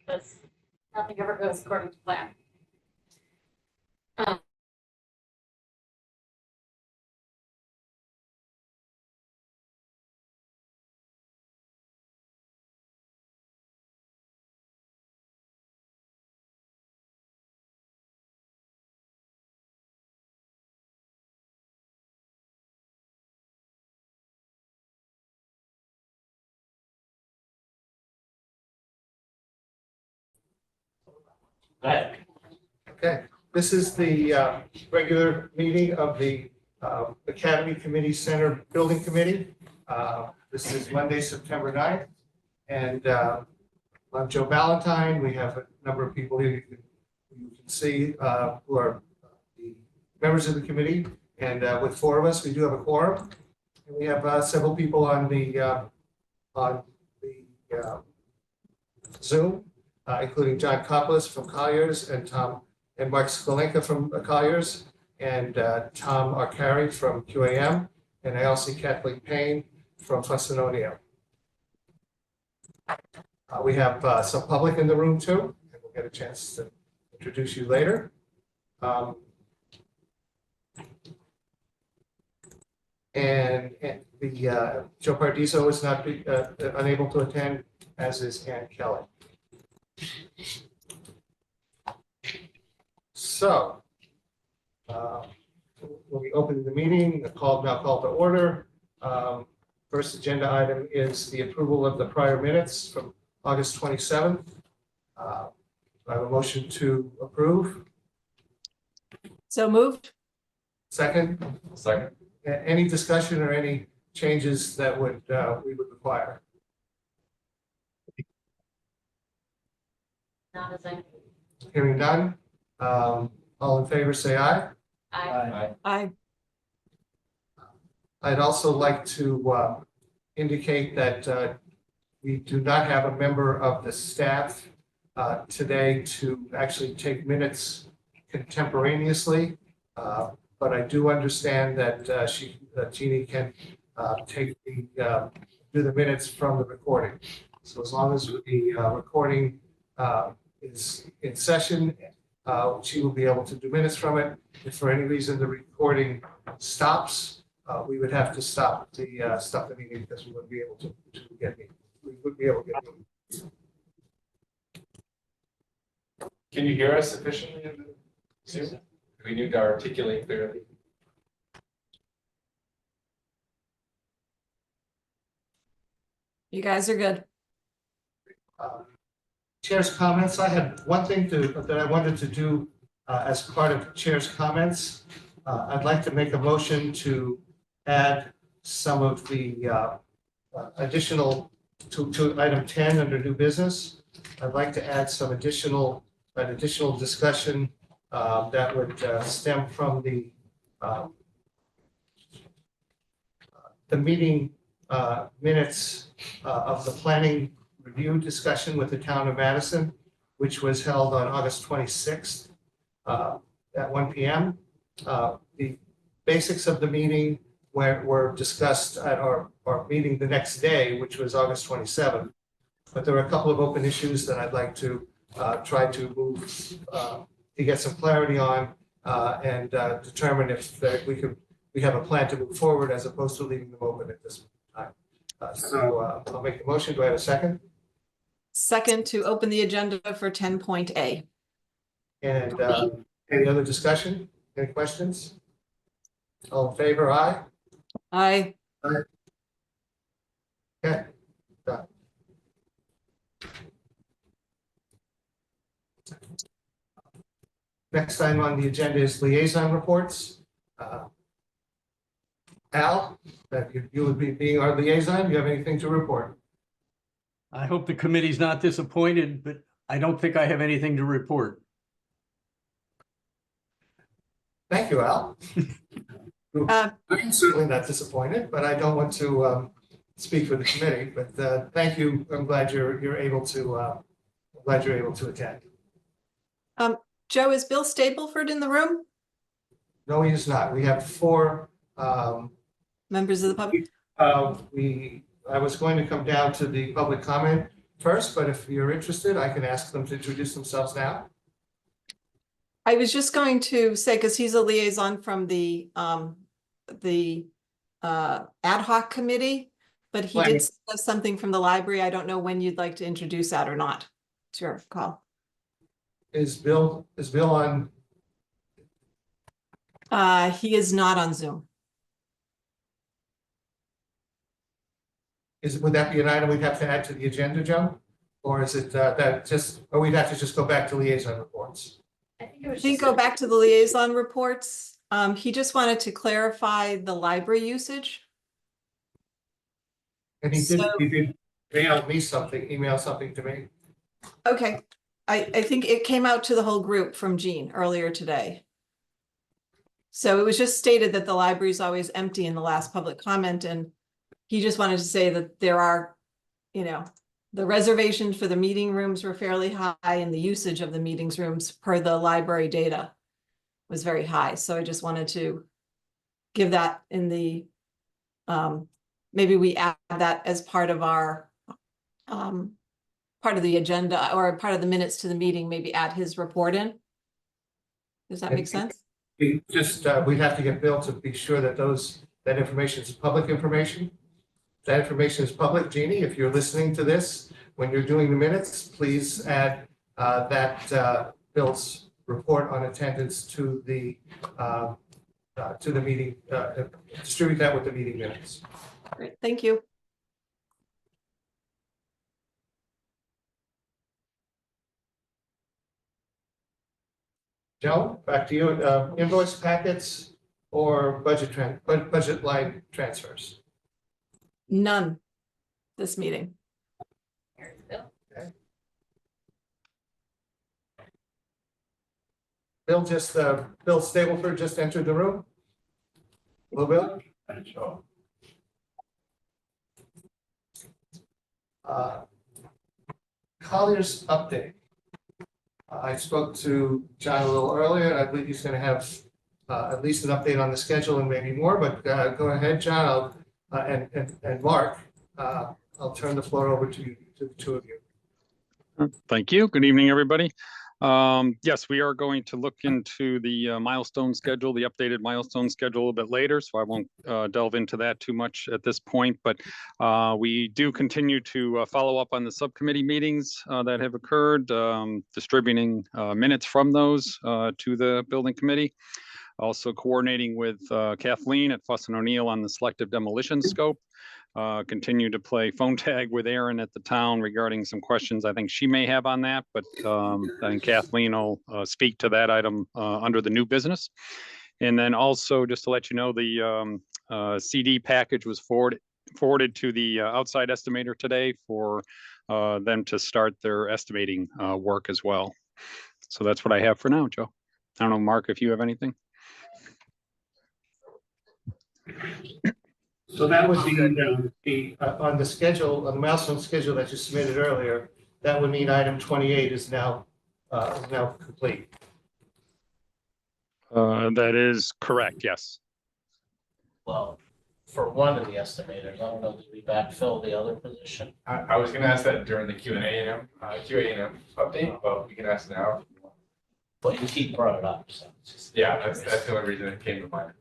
because nothing ever goes according to plan. Okay, this is the regular meeting of the Academy Committee Center Building Committee. This is Monday, September 9th. And I'm Joe Valentine. We have a number of people here you can see who are the members of the committee. And with four of us, we do have a quorum. And we have several people on the Zoom, including John Koplis from Colliers and Mark Skolenka from Colliers and Tom Arcari from QAM. And I also see Kathleen Payne from Fussinonian. We have some public in the room too, and we'll get a chance to introduce you later. And the Joe Paradiso is not unable to attend, as is Ann Kelly. So, when we open the meeting, now called to order. First agenda item is the approval of the prior minutes from August 27th. I have a motion to approve. So moved. Second. Second. Any discussion or any changes that we would require? Not as I. Hearing none. All in favor, say aye. Aye. Aye. I'd also like to indicate that we do not have a member of the staff today to actually take minutes contemporaneously. But I do understand that Jeannie can do the minutes from the recording. So as long as the recording is in session, she will be able to do minutes from it. If for any reason the recording stops, we would have to stop the meeting because we wouldn't be able to get me. We wouldn't be able to get me. Can you hear us sufficiently in the Zoom? We need to articulate clearly. You guys are good. Chair's comments. I had one thing that I wanted to do as part of Chair's comments. I'd like to make a motion to add some of the additional to item 10 under new business. I'd like to add some additional discussion that would stem from the meeting minutes of the planning review discussion with the town of Madison, which was held on August 26th at 1 p.m. The basics of the meeting were discussed at our meeting the next day, which was August 27th. But there were a couple of open issues that I'd like to try to move to get some clarity on and determine if we have a plan to move forward as opposed to leaving them open at this time. I'll make the motion. Do I have a second? Second to open the agenda for 10.A. And any other discussion? Any questions? All in favor? Aye. Aye. Okay. Done. Next item on the agenda is liaison reports. Al, you would be being our liaison. Do you have anything to report? I hope the committee's not disappointed, but I don't think I have anything to report. Thank you, Al. I'm certainly not disappointed, but I don't want to speak for the committee. But thank you. I'm glad you're able to attend. Joe, is Bill Stableford in the room? No, he is not. We have four Members of the public? I was going to come down to the public comment, first, but if you're interested, I can ask them to introduce themselves now. I was just going to say, because he's a liaison from the ad hoc committee, but he Planning. did say something from the library. I don't know when you'd like to introduce that or not. It's your call. Is Bill on? He is not on Zoom. Would that be an item we'd have to add to the agenda, Joe? Or is it or we'd have to just go back to liaison reports? I think it was I think just. go back to the liaison reports. He just wanted to clarify the library usage. And he So- did email something to me. Okay, I think it came out to the whole group from Jean earlier today. So it was just stated that the library is always empty in the last public comment, and he just wanted to say that there are, the reservations for the meeting rooms were fairly high, and the usage of the meetings rooms per the library data was very high. So I just wanted to give that in the, maybe we add that as part of our, part of the agenda or part of the minutes to the meeting, maybe add his report in. Does that make sense? We'd have to get Bill to be sure that that information is public information. That information is public. Jeannie, if you're listening to this, when you're doing the minutes, please add that Bill's report on attendance to the meeting, distribute that with the meeting minutes. Great, thank you. Joe, back to you. Invoice packets or budget line transfers? None this meeting. Here's Bill. Bill Stableford just entered the room. Hello, Bill. Collier's update. I spoke to John a little earlier, and I believe he's going to have at least an update on the schedule and maybe more, but go ahead, John, and Mark. I'll turn the floor over to the two of you. Thank you. Good evening, everybody. Yes, we are going to look into the milestone schedule, the updated milestone schedule a little bit later, so I won't delve into that too much at this point, but we do continue to follow up on the subcommittee meetings that have occurred, distributing minutes from those to the building committee. Also coordinating with Kathleen at Fuss and O'Neill on the selective demolition scope. Continue to play phone tag with Erin at the town regarding some questions I think she may have on that, but I think Kathleen will speak to that item under the new business. And then also just to let you know, the CD package was forwarded to the outside estimator today for them to start their estimating work as well. So that's what I have for now, Joe. I don't know, Mark, if you have anything. So that would be on the schedule, on the milestone schedule that you submitted earlier. That would mean item 28 is now complete. That is correct, yes. Well, for one of the estimators, I don't know, did we backfill the other position? I was gonna ask that during the QA&M update, but we can ask now. But you keep brought it up, so. it's just- Yeah, that's the only reason it came to mind.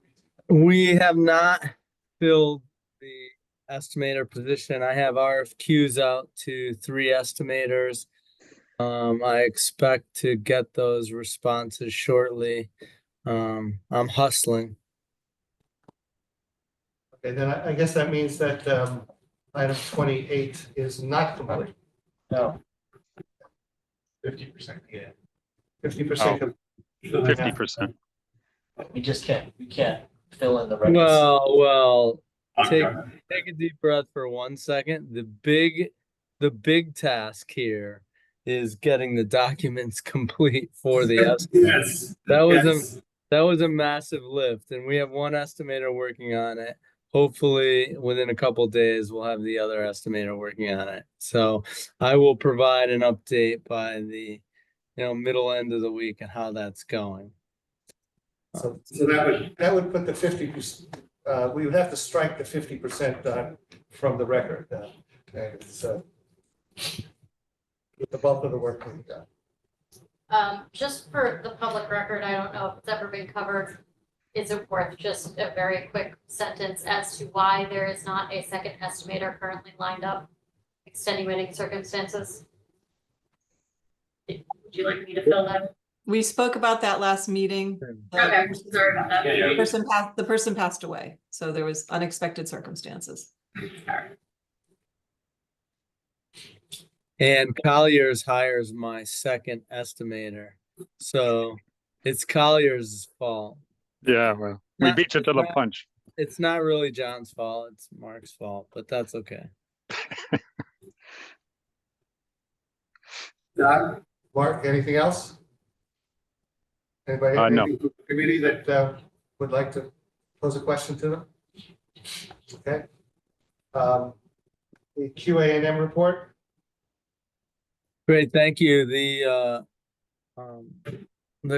We have not filled the estimator position. I have RFQs out to 3 estimators. I expect to get those responses shortly. I'm hustling. Okay, then I guess that means that item 28 is not complete. No, 50%. Yeah. 50% of 50%. we can't fill in the records. Well, take a deep breath for 1 second. The big task here is getting the documents complete for the estimate. Yes. That was a massive lift, and we have 1 estimator working on it. Hopefully within a couple days, we'll have the other estimator working on it. So I will provide an update by the middle end of the week on how that's going. So that would put the 50%. We would have to strike the 50% from the record. So with the bulk of the work being done. Just for the public record, I don't know if it's ever been covered. Is it worth just a very quick sentence as to why there is not a second estimator currently lined up? Extenuating circumstances? Would you like me to fill that? We spoke about that last meeting. Okay, sorry about that. The person passed away, so there was unexpected circumstances. And Collier's hires my second estimator. So it's Collier's fault. Yeah, well, we Not- beat you to the punch. It's not really John's fault, it's Mark's fault, but that's okay. Mark, anything else? Anybody, No. anything from the committee that would like to pose a question to them? Okay. The QA&M report. Great, thank you. The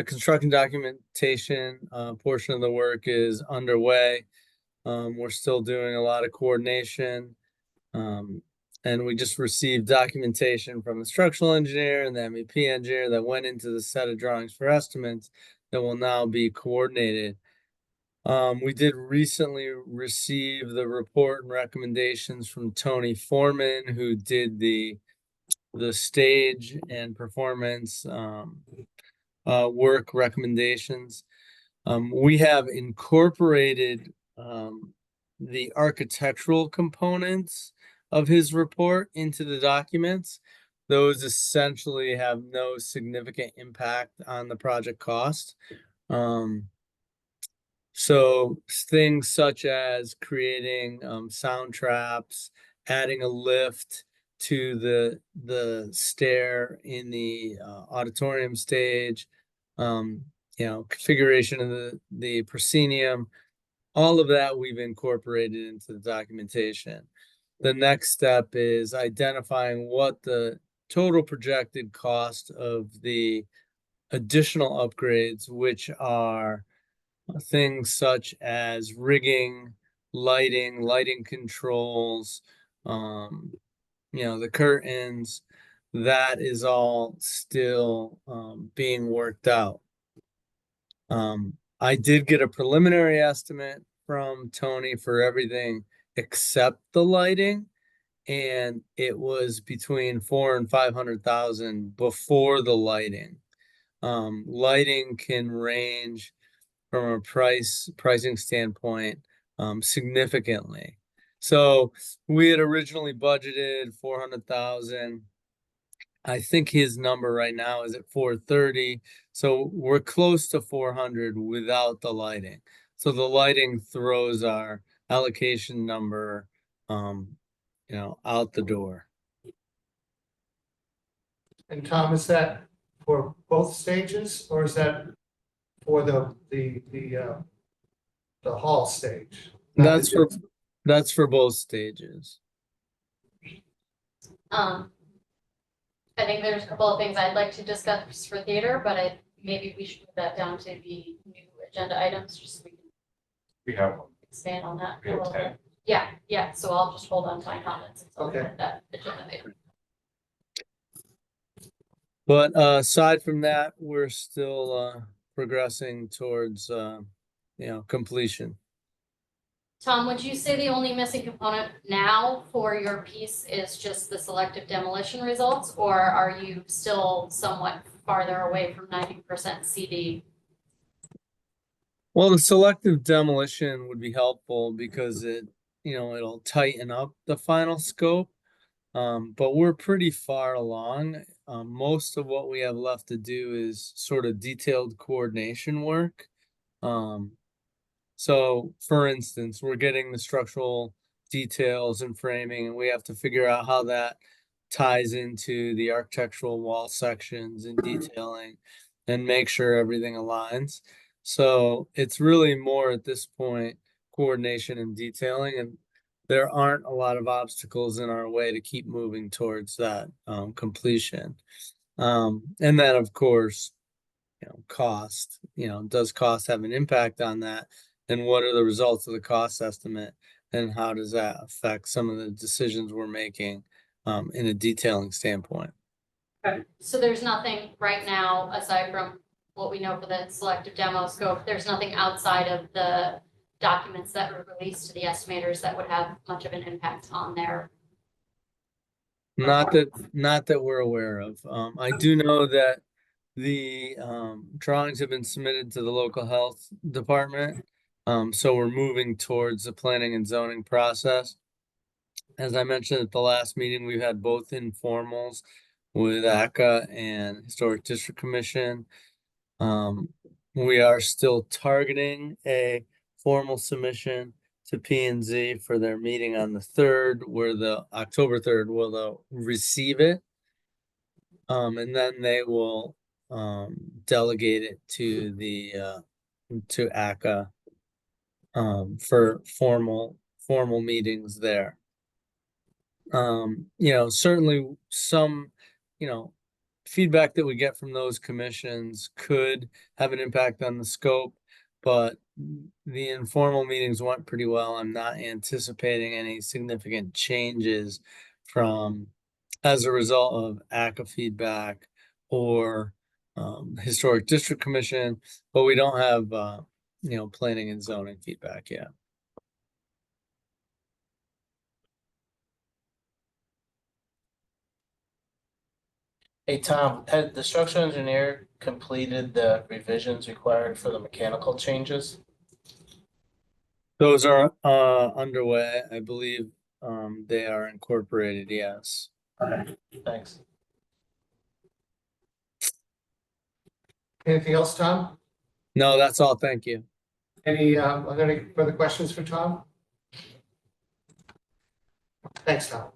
construction documentation portion of the work is underway. We're still doing a lot of coordination. And we just received documentation from the structural engineer and the MEP engineer that went into the set of drawings for estimates that will now be coordinated. We did recently receive the report and recommendations from Tony Foreman, who did the stage and performance work recommendations. We have incorporated the architectural components of his report into the documents. Those essentially have no significant impact on the project cost. So things such as creating sound traps, adding a lift to the stair in the auditorium stage, configuration of the proscenium, all of that we've incorporated into the documentation. The next step is identifying what the total projected cost of the additional upgrades, which are things such as rigging, lighting controls, the curtains, that is all still being worked out. I did get a preliminary estimate from Tony for everything except the lighting, and it was between $400,000 and $500,000 before the lighting. Lighting can range from a pricing standpoint significantly. So we had originally budgeted 400,000. I think his number right now is at 430. So we're close to 400 without the lighting. So the lighting throws our allocation number, out the door. And Tom, is that for both stages, or is that for the hall stage? That's for both stages. I think there's a couple of things I'd like to discuss for theater, but maybe we should put that down to the new agenda items, just so we can We have one. expand on that. We have 10. Yeah, so I'll just hold on to my comments until we Okay. get that agenda item. But aside from that, we're still progressing towards completion. Tom, would you say the only missing component now for your piece is just the selective demolition results, or are you still somewhat farther away from 90% CD? Well, the selective demolition would be helpful because it'll tighten up the final scope. But we're pretty far along. Most of what we have left to do is sort of detailed coordination work. So for instance, we're getting the structural details and framing, and we have to figure out how that ties into the architectural wall sections and detailing and make sure everything aligns. So it's really more at this point, coordination and detailing, and there aren't a lot of obstacles in our way to keep moving towards that completion. And then of course, cost, does cost have an impact on that? And what are the results of the cost estimate? And how does that affect some of the decisions we're making in a detailing standpoint? So there's nothing right now, aside from what we know for the selective demo scope, there's nothing outside of the documents that were released to the estimators that would have much of an impact on their. Not that we're aware of. I do know that the drawings have been submitted to the local health department. So we're moving towards the planning and zoning process. As I mentioned at the last meeting, we've had both informals with ACA and Historic District Commission. We are still targeting a formal submission to P&Z for their meeting on the 3rd, where the October 3rd will they'll receive it. And then they will delegate it to the to ACA for formal meetings there. Certainly some, feedback that we get from those commissions could have an impact on the scope, but the informal meetings went pretty well. I'm not anticipating any significant changes as a result of ACA feedback or Historic District Commission, but we don't have, planning and zoning feedback yet. Hey, Tom, had the structural engineer completed the revisions required for the mechanical changes? Those are underway. I believe they are incorporated, yes. Thanks. Anything else, Tom? No, that's all. Thank you. Are there any further questions for Tom? Thanks, Tom.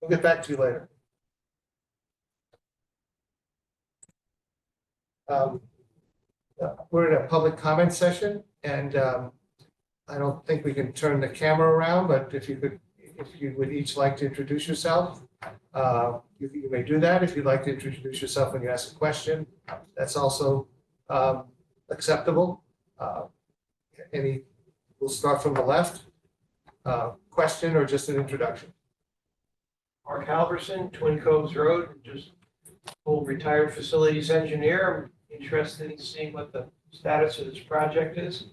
We'll get back to you later. We're in a public comment session, and I don't think we can turn the camera around, but if you would each like to introduce yourself, you may do that. If you'd like to introduce yourself when you ask a question, that's also acceptable. We'll start from the left. Question or just an introduction? Mark Halverson, Twin Coves Road, just old retired facilities engineer. I'm interested in seeing what the status of this project is.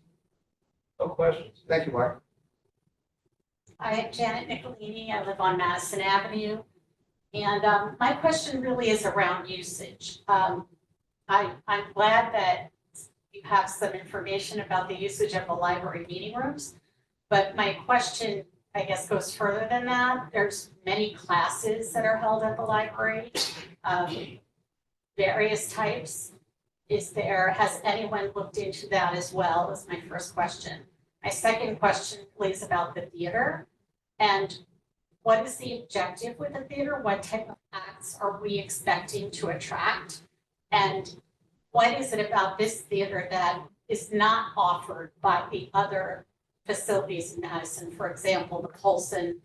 No questions. Thank you, Mark. Hi, Janet Nicolini. I live on Madison Avenue. And my question really is around usage. I'm glad that you have some information about the usage of the library meeting rooms. But my question, I guess, goes further than that. There's many classes that are held at the library, various types. Has anyone looked into that as well, is my first question. My second question is about the theater. And what is the objective with the theater? What type of acts are we expecting to attract? And what is it about this theater that is not offered by the other facilities in Madison? For example, the Polson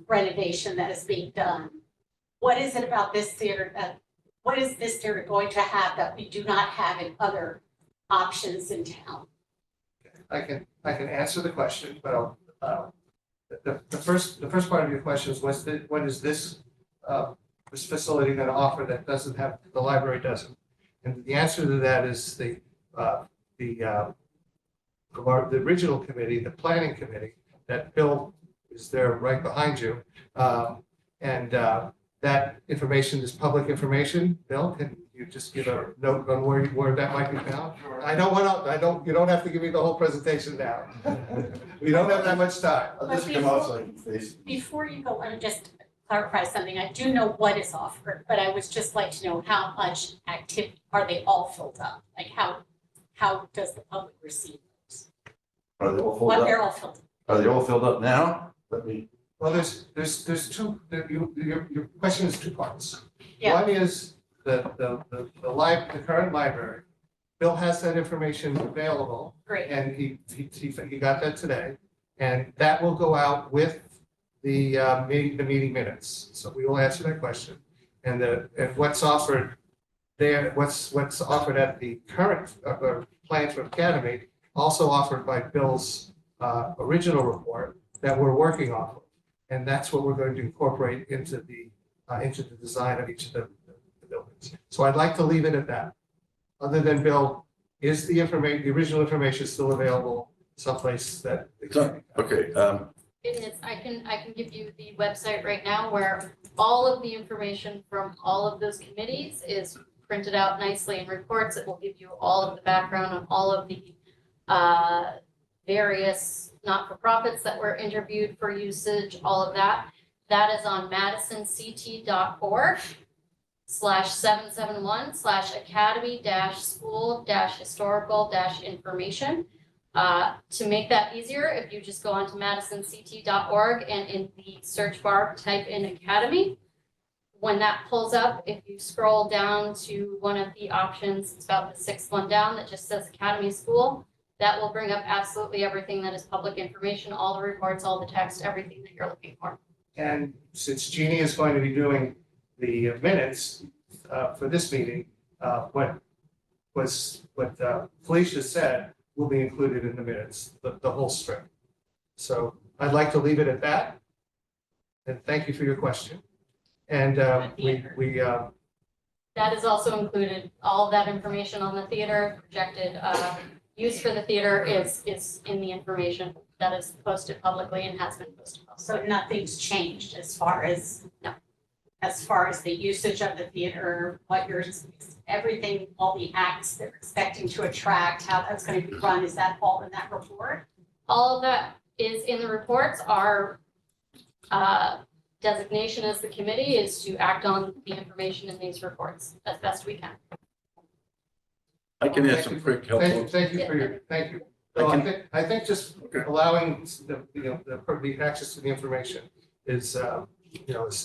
renovation that is being done. What is it about this theater what is this theater going to have that we do not have in other options in town? I can answer the question, but the first part of your question is what is this facility going to offer that doesn't have the library doesn't? And the answer to that is the original committee, the planning committee, that Bill is there right behind you, that information is public information. Bill, can you just give a note on where that might be found? You don't have to give me the whole presentation now. We don't have that much time. Before you go, let me just clarify something. I do know what is offered, but I would just like to know how much activity, are they all filled up? Like how does the public receive those? Are they all filled up? They're all filled up. Are they all filled up now? Well, there's two. Your question is two parts. Yeah. One is the current library. Bill has that information available. Great. And he got that today, and that will go out with the meeting minutes. So we will answer that question. And what's offered there, what's offered at the current plan for Academy, also offered by Bill's original report that we're working off of. And that's what we're going to incorporate into the into the design of each of the buildings. So I'd like to leave it at that. Other than Bill, is the information, the original information still available someplace that? Okay, It is, I can give you the website right now where all of the information from all of those committees is printed out nicely in reports. It will give you all of the background on all of the various not-for-profits that were interviewed for usage, all of that. That is on madisonct.org/771/academy-school-historical-information. To make that easier, if you just go onto madisonct.org and in the search bar, type in Academy. When that pulls up, if you scroll down to one of the options, it's about the sixth one down that just says Academy School. That will bring up absolutely everything that is public information, all the reports, all the text, everything that you're looking for. And since Jeannie is going to be doing the minutes for this meeting, what Felicia said will be included in the minutes, the whole string. So I'd like to leave it at that. And thank you for your question. And that is also included, all of that information on the theater, projected use for the theater is in the information that is posted publicly and has been posted. So nothing's changed as far as, no, as far as the usage of the theater, what you're, everything, all the acts they're expecting to attract, how that's going to be run, is that all in that report? All of that is in the reports. Our designation as the committee is to act on the information in these reports as best we can. I can add some quick help. Thank you for your, thank you. So I think just allowing the access to the information is,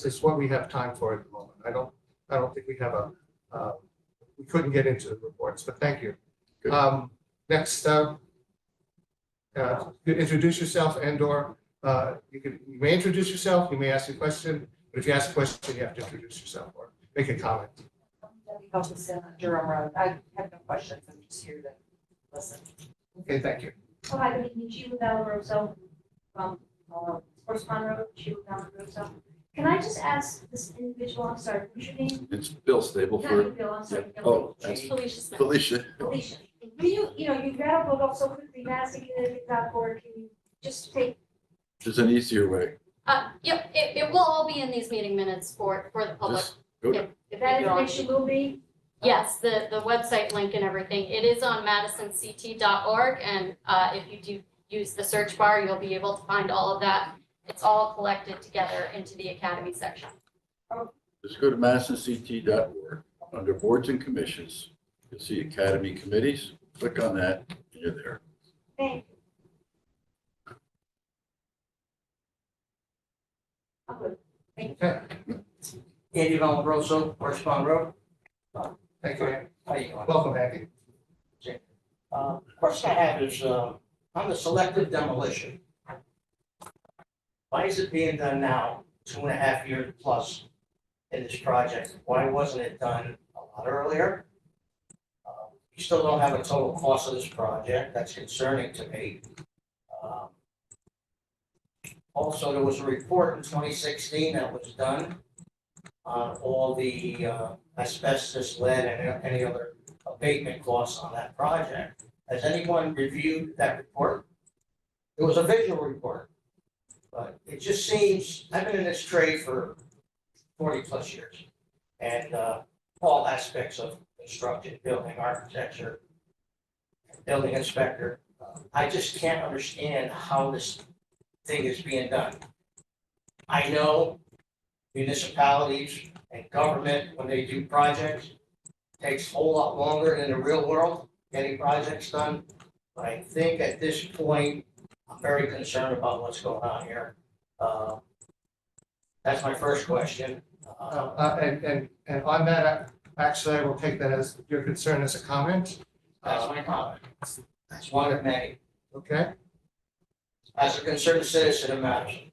is what we have time for at the moment. I don't think we have we couldn't get into the reports, but thank you. Good. Next, introduce yourself and/or you may introduce yourself, you may ask a question, but if you ask a question, you have to introduce yourself or make a comment. Durham Road. I have no questions. I'm just here to listen. Okay, thank you. Oh, hi, good evening. Chief Valoroso from Sports Pond Road, Chief Valoroso. Can I just ask this individual, I'm sorry, what's your name? It's Bill Stable Not for, you, Bill, I'm sorry. yeah. Oh, that's Felicia Smith. Felicia. Alicia. Can you rattled it off so quickly, madison.org, can you just take? There's an easier way. Yep, it will all be in these meeting minutes for the public. Just go. If That you're on- information will be? Yes, the website link and everything. It is on madisonct.org, and if you do use the search bar, you'll be able to find all of that. It's all collected together into the Academy section. Just go to madisonct.org. Under boards and commissions, you'll see Academy committees. Click on that, and you're there. Thank you. I'm good. Okay, Andy Valoroso, Sports Pond Road. thank you. How you doing? Welcome, Andy. Question I have is, on the selective demolition. Why is it being done now, 2.5 years plus in this project? Why wasn't it done a lot earlier? We still don't have a total cost of this project. That's concerning to me. Also, there was a report in 2016 that was done on all the asbestos, lead, and any other abatement costs on that project. Has anyone reviewed that report? It was a visual report, but it just seems, I've been in this trade for 40 plus years, and all aspects of construction, building, architecture, building inspector. I just can't understand how this thing is being done. I know municipalities and government, when they do projects, takes a whole lot longer than the real world, getting projects done. But I think at this point, I'm very concerned about what's going on here. That's my first question. And on that, actually, I will take that as your concern as a comment. That's my comment. That's one of many. Okay, As a concerned citizen of Madison.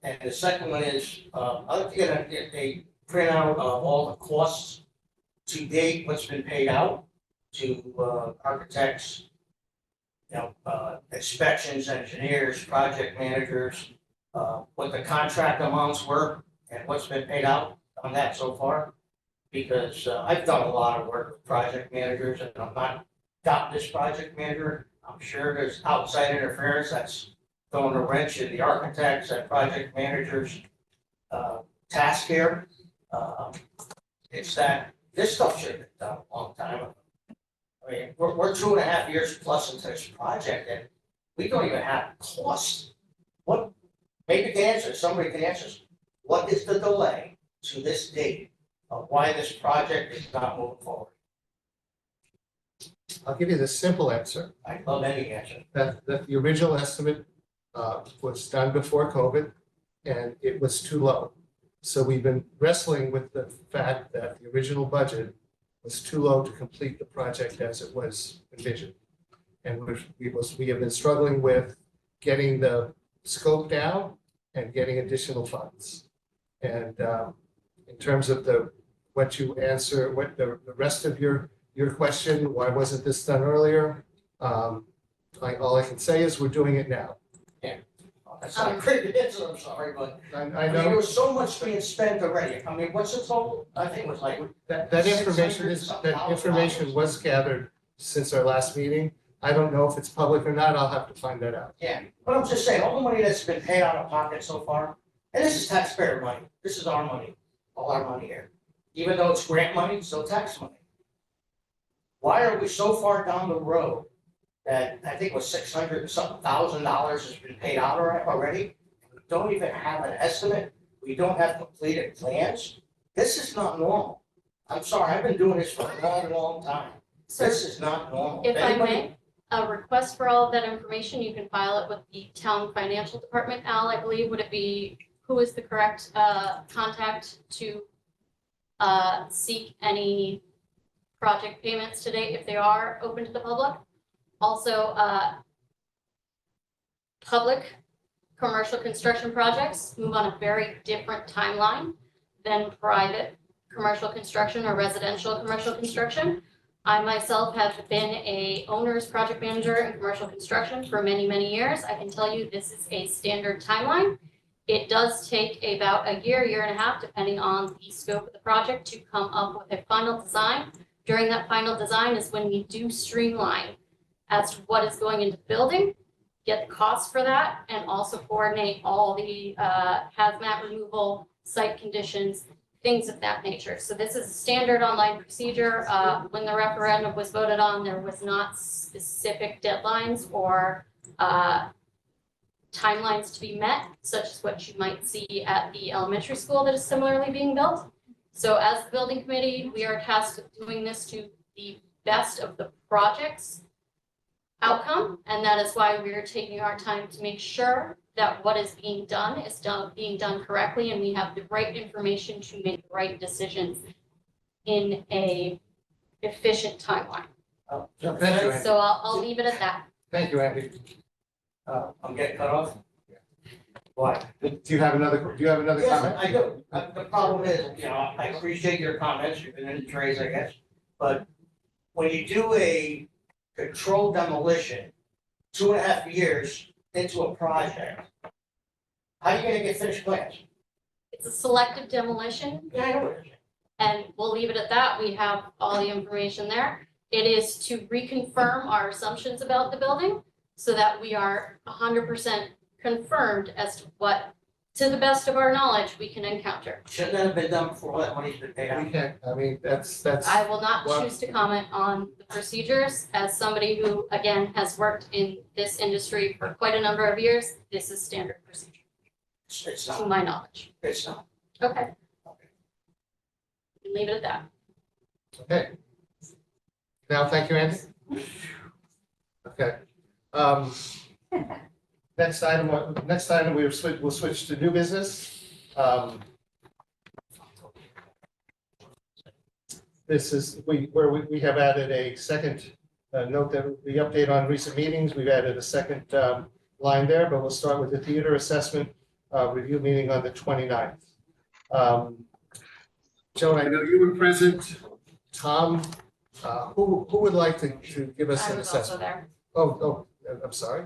And the second one is, I'd like to get a printout of all the costs to date, what's been paid out to architects, inspections, engineers, project managers, what the contract amounts were and what's been paid out on that so far? Because I've done a lot of work with project managers, and I'm not got this project manager. I'm sure there's outside interference that's throwing a wrench in the architects and project managers' task here. It's that this stuff should have been done a long time ago. I mean, we're 2.5 years plus into this project, and we don't even have cost. What, maybe the answer, somebody can answer this. What is the delay to this date of why this project is not moving forward? I'll give you the simple answer. I love any answer. That the original estimate was done before COVID, and it was too low. So we've been wrestling with the fact that the original budget was too low to complete the project as it was envisioned. And we have been struggling with getting the scope down and getting additional funds. And in terms of what you answer, what the rest of your question, why wasn't this done earlier? All I can say is we're doing it now. That's not a great answer, I'm sorry, but I I mean, know there was so much being spent already. I mean, what's the total? I think it was like. that information was gathered since our last meeting. I don't know if it's public or not. I'll have to find that out. Yeah, but I'm just saying, all the money that's been paid out of pocket so far, and this is taxpayer money, this is our money, all our money here. Even though it's grant money, it's still tax money. Why are we so far down the road that I think it was $600,000 has been paid out already? We don't even have an estimate, we don't have completed plans. This is not normal. I'm sorry, I've been doing this for a long, long time. This is not normal. If I Anybody- may, a request for all of that information, you can file it with the town financial department. Al, I believe, would it be, who is the correct contact to seek any project payments today if they are open to the public? Also, public commercial construction projects move on a very different timeline than private commercial construction or residential commercial construction. I myself have been a owner's project manager in commercial construction for many, many years. I can tell you this is a standard timeline. It does take about a year and a half, depending on the scope of the project, to come up with a final design. During that final design is when we do streamline as to what is going into the building, get the costs for that, and also coordinate all the hazmat removal, site conditions, things of that nature. So this is a standard online procedure. When the referendum was voted on, there was not specific deadlines or timelines to be met, such as what you might see at the elementary school that is similarly being built. So as the building committee, we are tasked with doing this to the best of the project's outcome, and that is why we are taking our time to make sure that what is being done is being done correctly, and we have the right information to make the right decisions in a efficient timeline. Thank you, Andy. So I'll leave it at that. Thank you, Andy. I'm getting cut off? Why? Do you have another comment? Yes, I do. The problem is, I appreciate your comments, you've been in the trades, I guess, but when you do a controlled demolition, 2.5 years into a project, how are you gonna get finished plans? It's a selective demolition, Yeah, I know it is. and we'll leave it at that. We have all the information there. It is to reconfirm our assumptions about the building so that we are 100% confirmed as to what, to the best of our knowledge, we can encounter. Shouldn't that have been done before all that money's been paid out? We can't, I mean, that's. I will not Well- choose to comment on the procedures. As somebody who, again, has worked in this industry for quite a number of years, this is standard procedure, It's to not, my knowledge. it's not. Okay. Leave it at that. Okay. Now, thank you, Andy. Okay. Next item, we'll switch to new business. This is, where we have added a second note that the update on recent meetings, we've added a second line there, but we'll start with the theater assessment review meeting on the 29th. Joan, I know you were present. Tom, who would like to give us I an was also assessment? there. Oh, I'm sorry.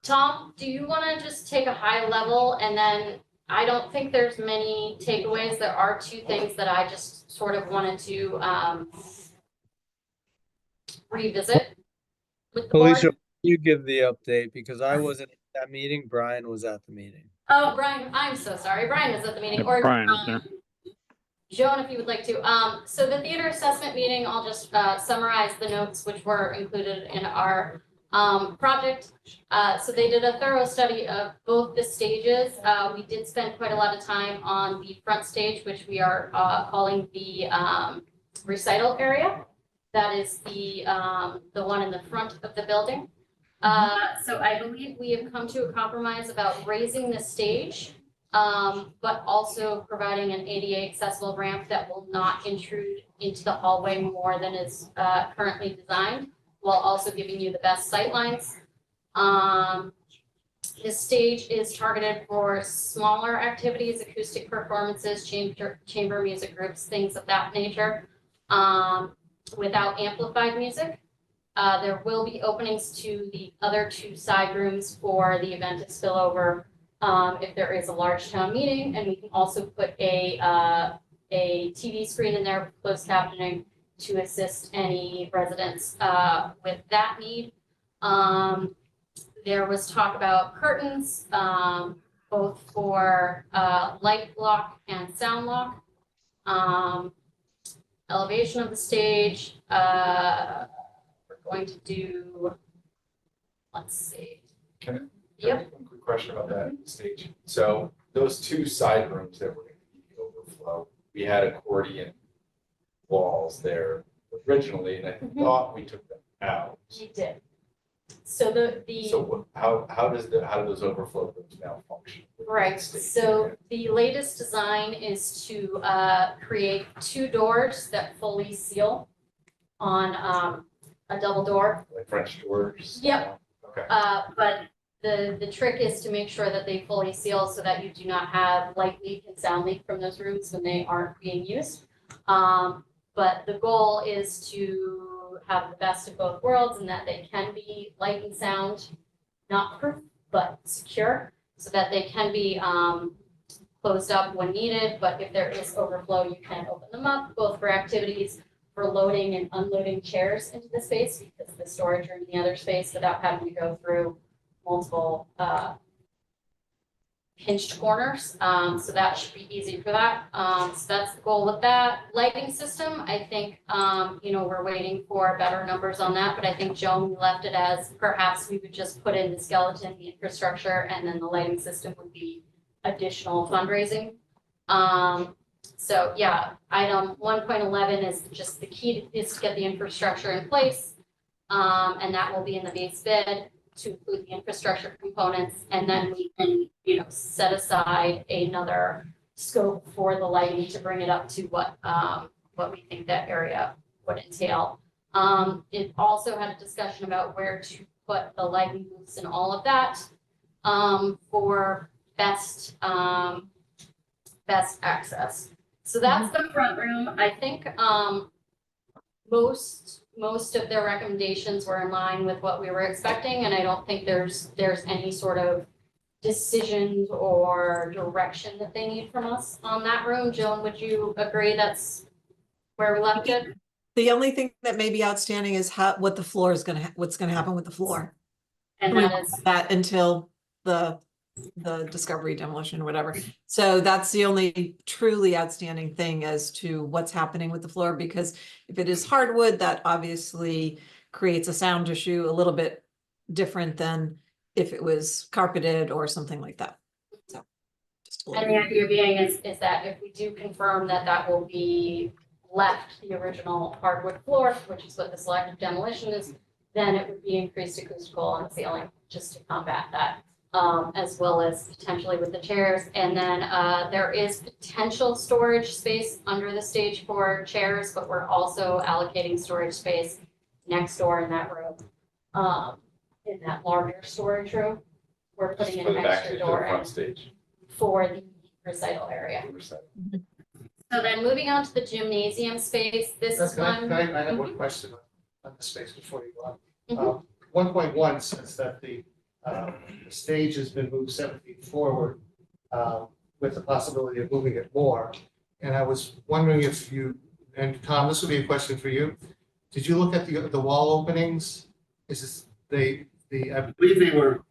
Tom, do you want to just take a high level, and then I don't think there's many takeaways. There are two things that I just sort of wanted to revisit with the Felicia, board. you give the update because I wasn't at that meeting. Brian was at the meeting. Oh, Brian, I'm so sorry. Brian was at the meeting, Yeah, or Brian was there. Joan, if you would like to. So the theater assessment meeting, I'll just summarize the notes which were included in our project. So they did a thorough study of both the stages. We did spend quite a lot of time on the front stage, which we are calling the recital area. That is the one in the front of the building. So I believe we have come to a compromise about raising the stage, but also providing an ADA accessible ramp that will not intrude into the hallway more than is currently designed, while also giving you the best sight lines. The stage is targeted for smaller activities, acoustic performances, chamber music groups, things of that nature, without amplified music. There will be openings to the other two side rooms for the event to spill over if there is a large town meeting, and we can also put a TV screen in there with closed captioning to assist any residents with that need. There was talk about curtains, both for light lock and sound lock. Elevation of the stage. We're going to do, let's see. Can I Yep. have one quick question about that stage? So those two side rooms that were going to be overflow, we had accordion walls there originally, and I thought we took them out. We did. So the So how do those overflow rooms now function? right. So the latest design is to create two doors that fully seal on a double door. Like French doors? Yep. Okay. But the trick is to make sure that they fully seal so that you do not have light leak and sound leak from those rooms when they aren't being used. But the goal is to have the best of both worlds, and that they can be light and sound, not proof, but secure, so that they can be closed up when needed. But if there is overflow, you can open them up, both for activities, for loading and unloading chairs into the space, because the storage room in the other space, without having to go through multiple pinched corners. So that should be easy for that. So that's the goal with that. Lighting system, I think, we're waiting for better numbers on that, but I think Joan left it as perhaps we would just put in the skeleton, the infrastructure, and then the lighting system would be additional fundraising. So yeah, item 1.11 is just the key is to get the infrastructure in place. And that will be in the base bid to include the infrastructure components, and then we can, set aside another scope for the lighting to bring it up to what we think that area would entail. It also had a discussion about where to put the lighting booths and all of that for best access. So that's the front room. I think most of their recommendations were in line with what we were expecting, and I don't think there's any sort of decisions or direction that they need from us on that room. Joan, would you agree that's where we left it? The only thing that may be outstanding is what the floor is what's gonna happen with the floor. And We that won't is, have that until the discovery demolition, whatever. So that's the only truly outstanding thing as to what's happening with the floor, because if it is hardwood, that obviously creates a sound issue a little bit different than if it was carpeted or something like that. So just a and little. the idea being is that if we do confirm that will be left the original hardwood floor, which is what the selective demolition is, then it would be increased acoustical on the ceiling just to combat that. As well as potentially with the chairs. And then there is potential storage space under the stage for chairs, but we're also allocating storage space next door in that room. In that larger storage room, we're putting For an the back extra stage, the door in front stage. for the recital area. So then moving on to the gymnasium space, this is one. I have one question on the space before you go on. 1.1 says that the The stage has been moved 7 feet forward with the possibility of moving it more. And I was wondering if you, and Tom, this would be a question for you. Did you look at the wall openings? Is this, I believe they were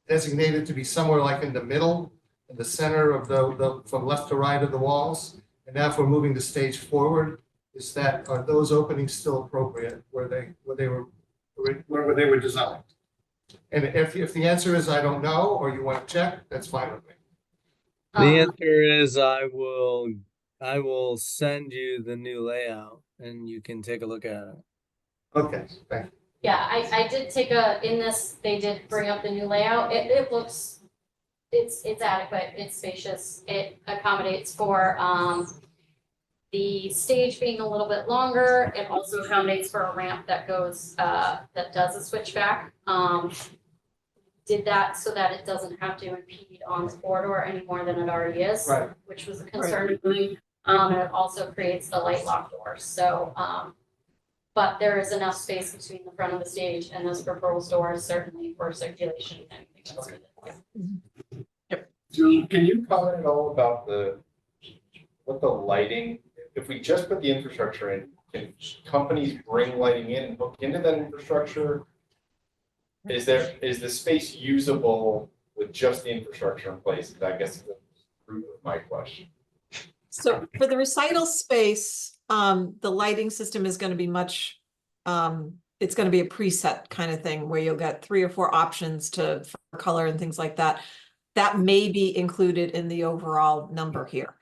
designated to be somewhere like in the middle, in the center of the from left to right of the walls. And now if we're moving the stage forward, are those openings still appropriate where they were designed? And if the answer is I don't know, or you want to check, that's fine with me. The answer is I will send you the new layout and you can take a look at it. Okay, thank you. Yeah, I did in this, they did bring up the new layout. It looks, it's adequate, it's spacious, it accommodates for, the stage being a little bit longer. It also accommodates for a ramp that goes, that does a switchback. Did that so that it doesn't have to impede on the corridor any more than it already is. Right. Which was a concern of mine. And it also creates the light lock doors, so, but there is enough space between the front of the stage and those proposed doors, certainly for circulation and anything else. Can you comment at all about what the lighting, if we just put the infrastructure in, can companies bring lighting in and hook into that infrastructure? Is the space usable with just the infrastructure in place? I guess the root of my question. So for the recital space, the lighting system is going to be much, it's going to be a preset kind of thing where you'll get 3 or 4 options for color and things like that. That may be included in the overall number here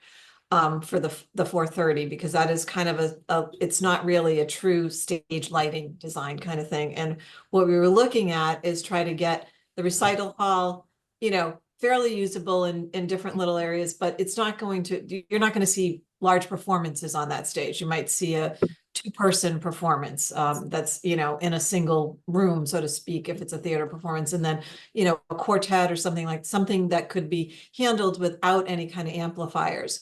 for the 430, because that is kind of it's not really a true stage lighting design kind of thing. And what we were looking at is try to get the recital hall, fairly usable in different little areas, but it's not going to, you're not going to see large performances on that stage. You might see a 2-person performance that's, in a single room, so to speak, if it's a theater performance, and then, a quartet or something that could be handled without any kind of amplifiers.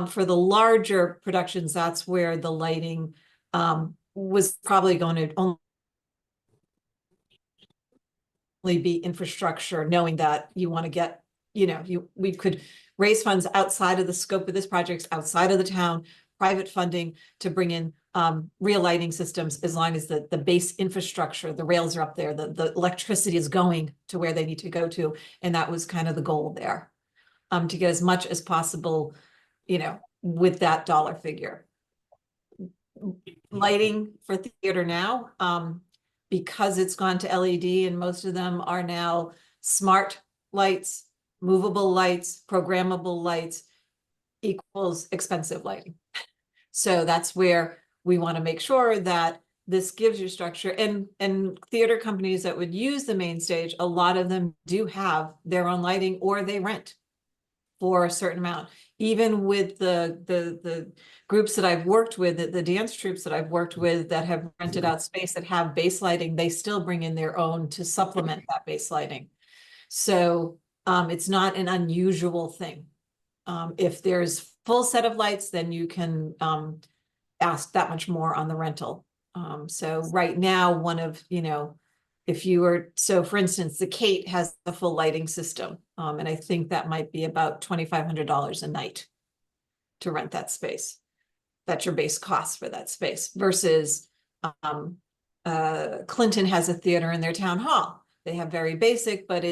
For the larger productions, that's where the lighting was probably going to only be infrastructure, knowing that you want to get, we could raise funds outside of the scope of this project, outside of the town, private funding to bring in real lighting systems, as long as the base infrastructure, the rails are up there, the electricity is going to where they need to go to. And that was kind of the goal there, to get as much as possible, with that dollar figure. Lighting for theater now, because it's gone to LED and most of them are now smart lights, movable lights, programmable lights equals expensive lighting. So that's where we want to make sure that this gives you structure, and theater companies that would use the main stage, a lot of them do have their own lighting or they rent for a certain amount. Even with the groups that I've worked with, the dance troupes that I've worked with that have rented out space that have base lighting, they still bring in their own to supplement that base lighting. So it's not an unusual thing. If there's full set of lights, then you can ask that much more on the rental. So right now, one of, if you were, so for instance, the Kate has a full lighting system. And I think that might be about $2,500 a night to rent that space. That's your base cost for that space versus Clinton has a theater in their town hall. They have very basic, but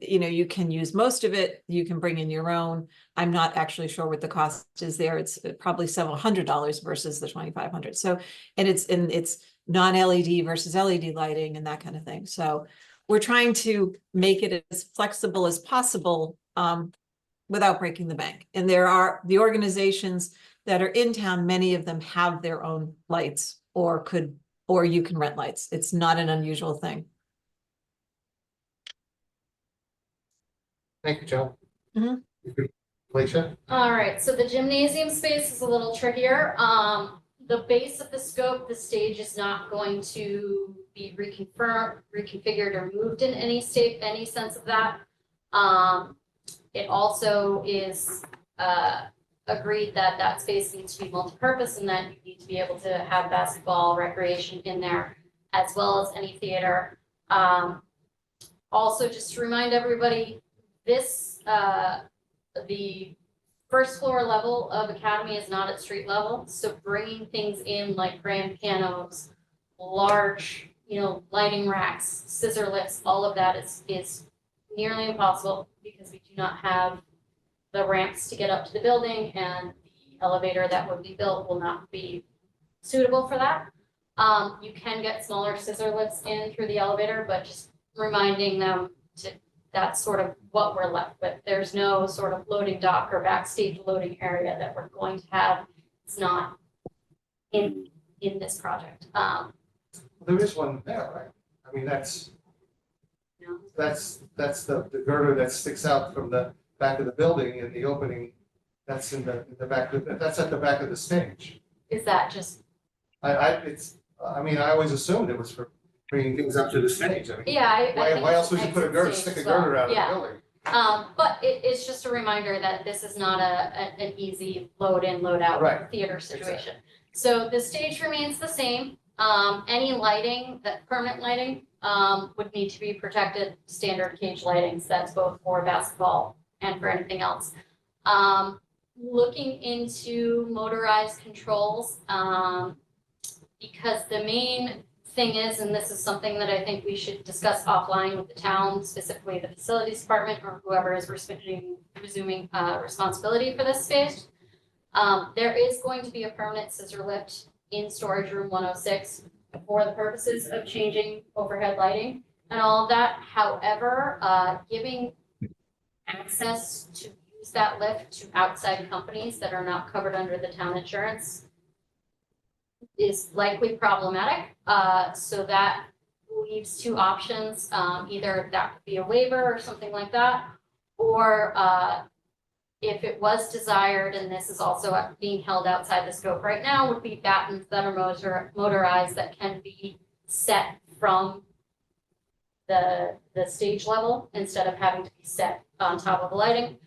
you can use most of it. You can bring in your own. I'm not actually sure what the cost is there. It's probably several $100s versus the $2,500. So, and it's non-LED versus LED lighting and that kind of thing. So we're trying to make it as flexible as possible without breaking the bank. And there are the organizations that are in town, many of them have their own lights or you can rent lights. It's not an unusual thing. Thank you, Joe. Mm-hmm. Felicia? All right, so the gymnasium space is a little trickier. The base of the scope, the stage is not going to be reconfigured or moved in any sense of that. It also is agreed that that space needs to be multi-purpose and that you need to be able to have basketball recreation in there as well as any theater. Also, just to remind everybody, this, the first floor level of Academy is not at street level, so bringing things in like grand pianos, large, lighting racks, scissor lifts, all of that is nearly impossible because we do not have the ramps to get up to the building, and the elevator that would be built will not be suitable for that. You can get smaller scissor lifts in through the elevator, but just reminding them that's sort of what we're left with. There's no sort of loading dock or backstage loading area that we're going to have. It's not in this project. There is one there, right? I mean, that's No. the girder that sticks out from the back of the building in the opening. That's in the back that's at the back of the stage. Is that just, I mean, I always assumed it was for bringing things up to the stage. I mean, yeah, I think why it's else would you put a exit girder, stage stick a as well. girder out of the Yeah. building? But it's just a reminder that this is not an easy load in, load out Right. theater situation. So the stage remains the same. Any lighting, that permanent lighting, would need to be protected, standard cage lighting, so that's both for basketball and for anything else. Looking into motorized controls, because the main thing is, and this is something that I think we should discuss offline with the town, specifically the facilities department or whoever is resuming responsibility for this space. There is going to be a permanent scissor lift in storage room 106 for the purposes of changing overhead lighting and all of that. However, giving access to use that lift to outside companies that are not covered under the town insurance is likely problematic. So that leaves two options. Either that could be a waiver or something like that, or if it was desired, and this is also being held outside the scope right now, would be battens that are motorized that can be set from the stage level instead of having to be set on top of the lighting.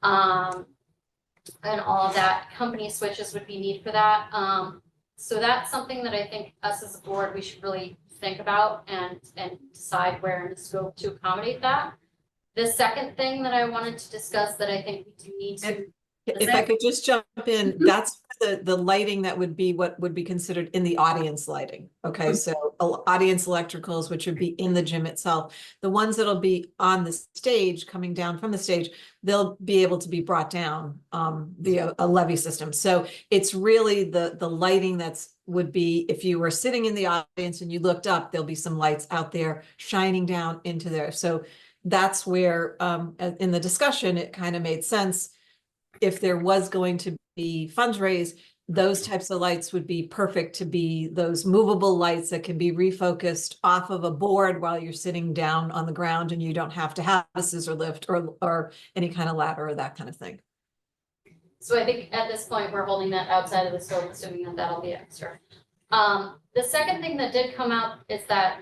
And all of that, company switches would be needed for that. So that's something that I think us as a board, we should really think about and decide where in the scope to accommodate that. The second thing that I wanted to discuss that I think we do need to. If I could just jump in, that's the lighting that would be what would be considered in the audience lighting. Okay, so audience electricals, which would be in the gym itself. The ones that'll be on the stage, coming down from the stage, they'll be able to be brought down via a levy system. So it's really the lighting would be, if you were sitting in the audience and you looked up, there'll be some lights out there shining down into there. So that's where in the discussion, it kind of made sense. If there was going to be funds raised, those types of lights would be perfect to be those movable lights that can be refocused off of a board while you're sitting down on the ground and you don't have to have a scissor lift or any kind of ladder or that kind of thing. So I think at this point, we're holding that outside of the scope, assuming that that'll be extra. The second thing that did come out is that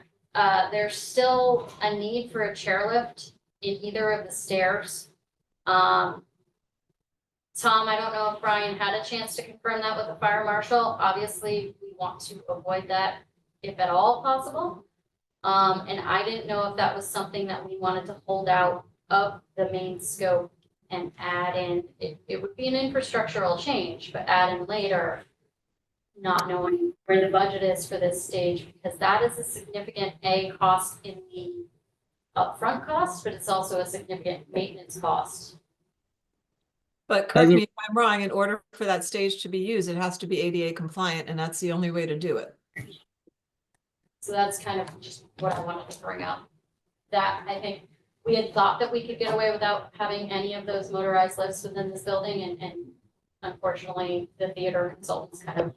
there's still a need for a chairlift in either of the stairs. Tom, I don't know if Brian had a chance to confirm that with the fire marshal. Obviously, we want to avoid that if at all possible. And I didn't know if that was something that we wanted to hold out of the main scope and add in. It would be an infrastructural change, but add in later, not knowing where the budget is for this stage, because that is a significant cost in the upfront cost, but it's also a significant maintenance cost. But correct me if I'm wrong, in order for that stage to be used, it has to be ADA compliant, and that's the only way to do it. So that's kind of just what I wanted to bring up. That I think we had thought that we could get away without having any of those motorized lifts within this building, and unfortunately, the theater consultants kind of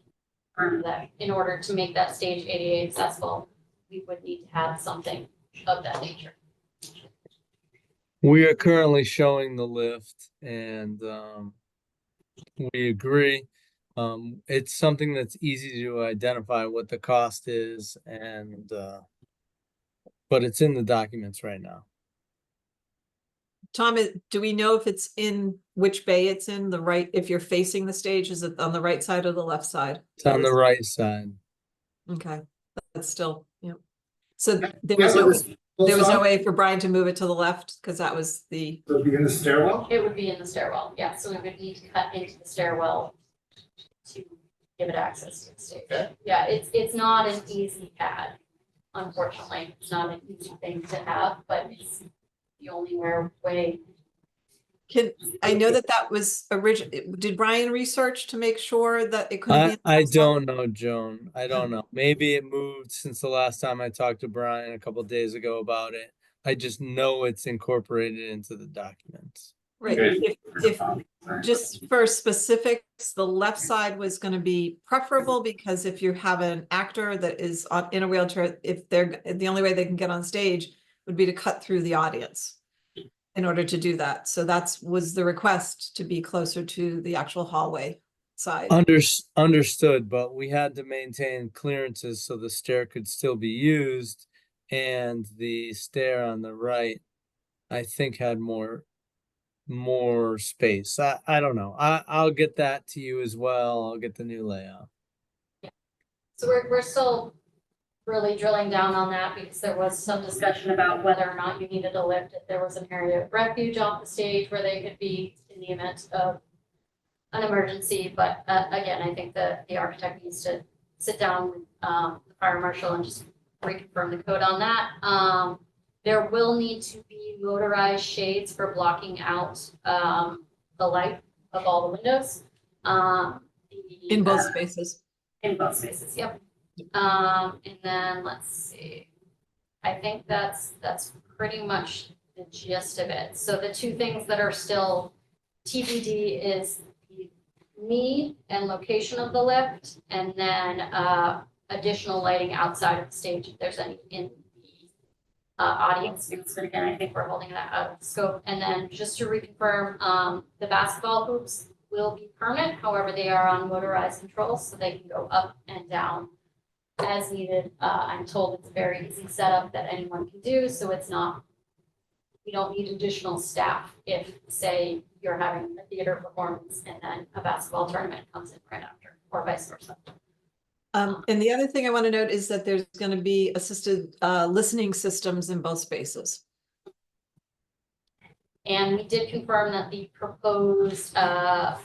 earned that in order to make that stage ADA accessible, we would need to have something of that nature. We are currently showing the lift and we agree. It's something that's easy to identify what the cost is and but it's in the documents right now. Tom, do we know if it's in which bay it's in? The right, if you're facing the stage, is it on the right side or the left side? It's on the right side. Okay, that's still, yeah. So Yeah, there's no, There was no way for Brian to move it to the left because that was the, It'll be in the stairwell? It would be in the stairwell, yeah, so we would need to cut into the stairwell to give it access to the stage. Okay. Yeah, it's not an easy pad, unfortunately. It's not an easy thing to have, but it's the only way. I know that was did Brian research to make sure that it couldn't be? in the I left side? don't know, Joan. I don't know. Maybe it moved since the last time I talked to Brian a couple days ago about it. I just know it's incorporated into the documents. Right, if, just for specifics, the left side was gonna be preferable, because if you have an actor that is in a wheelchair, if they're, the only way they can get on stage would be to cut through the audience in order to do that. So was the request, to be closer to the actual hallway side. Understood, but we had to maintain clearances so the stair could still be used, and the stair on the right, I think, had more space. I don't know. I'll get that to you as well. I'll get the new layout. So we're still really drilling down on that, because there was some discussion about whether or not you needed a lift, if there was an area of refuge off the stage where they could be in the event of an emergency. But again, I think the architect needs to sit down with the fire marshal and just reconfirm the code on that. There will need to be motorized shades for blocking out the light of all the windows. In both spaces. In both spaces, yep. And then let's see. I think that's pretty much the gist of it. So the two things that are still TBD is the need and location of the lift, and then additional lighting outside of the stage if there's any in the audience views. But again, I think we're holding that out of scope. And then just to reconfirm, the basketball hoops will be permanent. However, they are on motorized controls, so they can go up and down as needed. I'm told it's a very easy setup that anyone can do, so it's not, we don't need additional staff if, say, you're having a theater performance and then a basketball tournament comes in right after, or vice versa. And the other thing I want to note is that there's going to be assisted listening systems in both spaces. And we did confirm that the proposed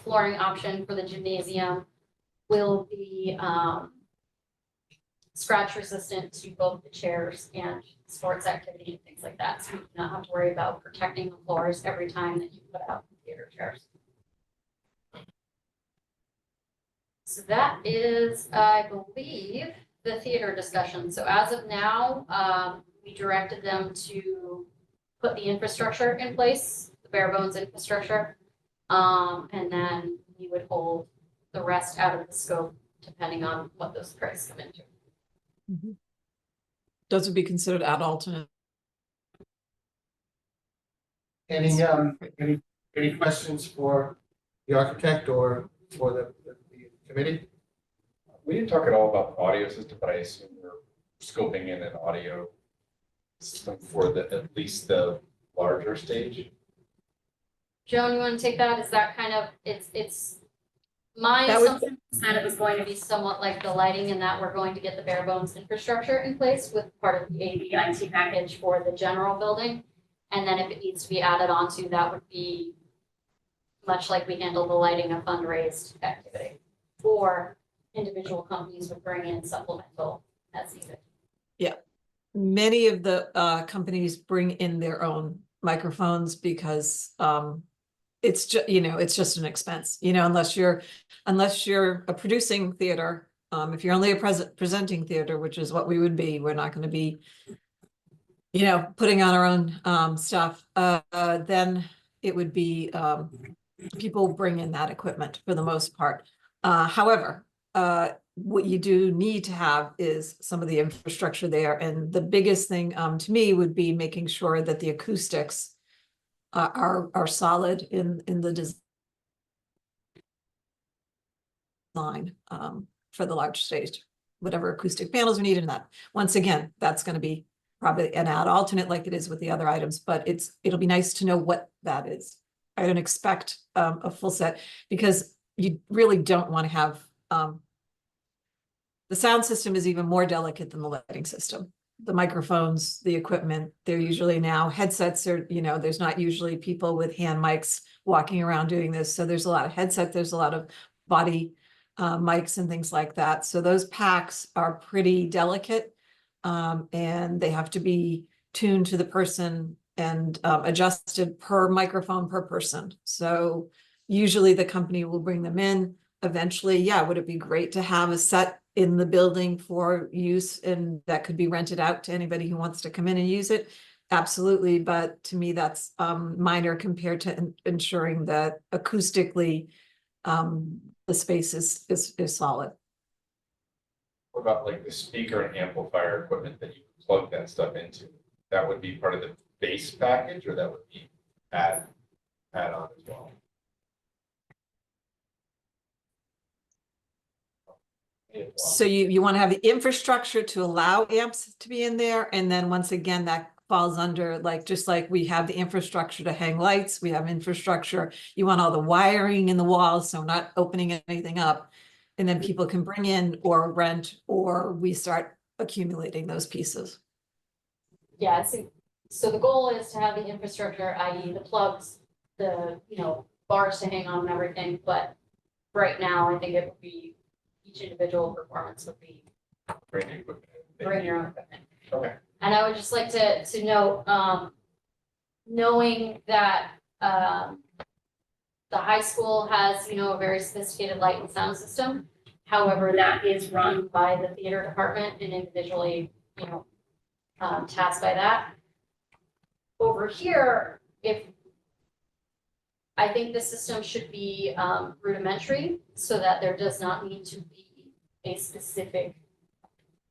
flooring option for the gymnasium will be scratch resistant to both the chairs and sports activity and things like that. So you do not have to worry about protecting the floors every time that you put out the theater chairs. So that is, I believe, the theater discussion. So as of now, we directed them to put the infrastructure in place, the bare bones infrastructure. And then we would hold the rest out of the scope depending on what those prices come into. Mm-hmm. Those would be considered ad alternate. Any questions for the architect or for the committee? We didn't talk at all about the audio system, but I assume we're scoping in an audio system for at least the larger stage. Joan, you want to take that? Is that kind of, it's my assumption is that it was going to be somewhat like the lighting, and that we're going to get the bare bones infrastructure in place with part of the AV IT package for the general building. And then if it needs to be added onto, that would be much like we handle the lighting of fundraised activity. Or individual companies would bring in supplemental as needed. Yeah, many of the companies bring in their own microphones because it's just, it's just an expense, unless you're a producing theater. If you're only a presenting theater, which is what we would be, we're not going to be, putting on our own stuff. Then it would be people bring in that equipment for the most part. However, what you do need to have is some of the infrastructure there. And the biggest thing to me would be making sure that the acoustics are solid in the design for the large stage, whatever acoustic panels are needed in that. Once again, that's going to be probably an ad alternate like it is with the other items, but it'll be nice to know what that is. I don't expect a full set, because you really don't want to have the sound system is even more delicate than the lighting system. the microphones, the equipment. They're usually now headsets are, there's not usually people with hand mics walking around doing this. So there's a lot of headset, there's a lot of body mics and things like that. So those packs are pretty delicate. And they have to be tuned to the person and adjusted per microphone per person. So usually the company will bring them in. Eventually, yeah, would it be great to have a set in the building for use and that could be rented out to anybody who wants to come in and use it? Absolutely, but to me, that's minor compared to ensuring that acoustically the space is solid. What about like the speaker and amplifier equipment that you plug that stuff into? That would be part of the base package, or that would be add on as well? So you want to have the infrastructure to allow amps to be in there. And then once again, that falls under just like we have the infrastructure to hang lights, we have infrastructure. You want all the wiring in the walls, so not opening anything up. And then people can bring in or rent, or we start accumulating those pieces. Yeah, so the goal is to have the infrastructure, i.e. the plugs, the, bars to hang on and everything, but right now I think it would be each individual performance would be Bring equipment. bring your own equipment. Okay. And I would just like to note, knowing that the high school has, a very sophisticated light and sound system. However, that is run by the theater department and individually, tasked by that. Over here, I think the system should be rudimentary so that there does not need to be a specific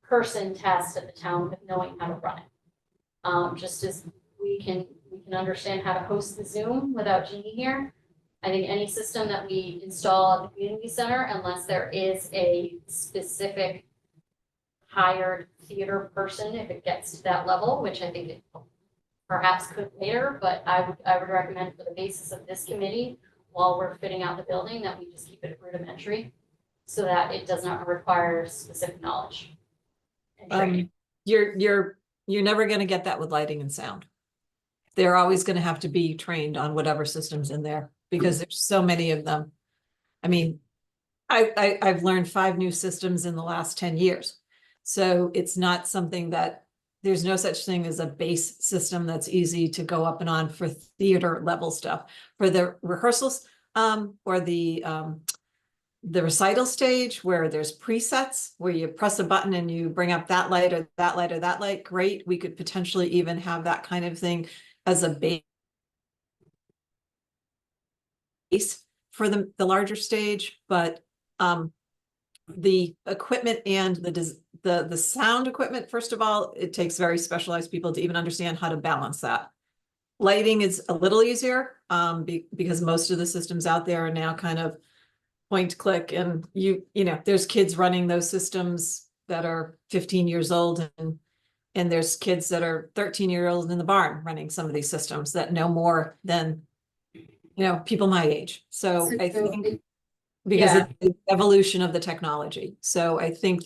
person tasked at the town with knowing how to run it. Just as we can understand how to host the Zoom without Jeannie here. I think any system that we install at the community center, unless there is a specific hired theater person, if it gets to that level, which I think it perhaps could later, but I would recommend for the basis of this committee, while we're fitting out the building, that we just keep it rudimentary so that it does not require specific knowledge and training. You're never going to get that with lighting and sound. They're always going to have to be trained on whatever system's in there because there's so many of them. I mean, I've learned 5 new systems in the last 10 years. So it's not something that there's no such thing as a base system that's easy to go up and on for theater level stuff. For the rehearsals or the recital stage where there's presets where you press a button and you bring up that light or that light or that light, great. We could potentially even have that kind of thing as a base for the larger stage, but the equipment and the sound equipment, first of all, it takes very specialized people to even understand how to balance that. Lighting is a little easier because most of the systems out there are now kind of point click, and there's kids running those systems that are 15 years old and there's kids that are 13-year-olds in the barn running some of these systems that know more than people my age. So I think because of the evolution of the technology. So I think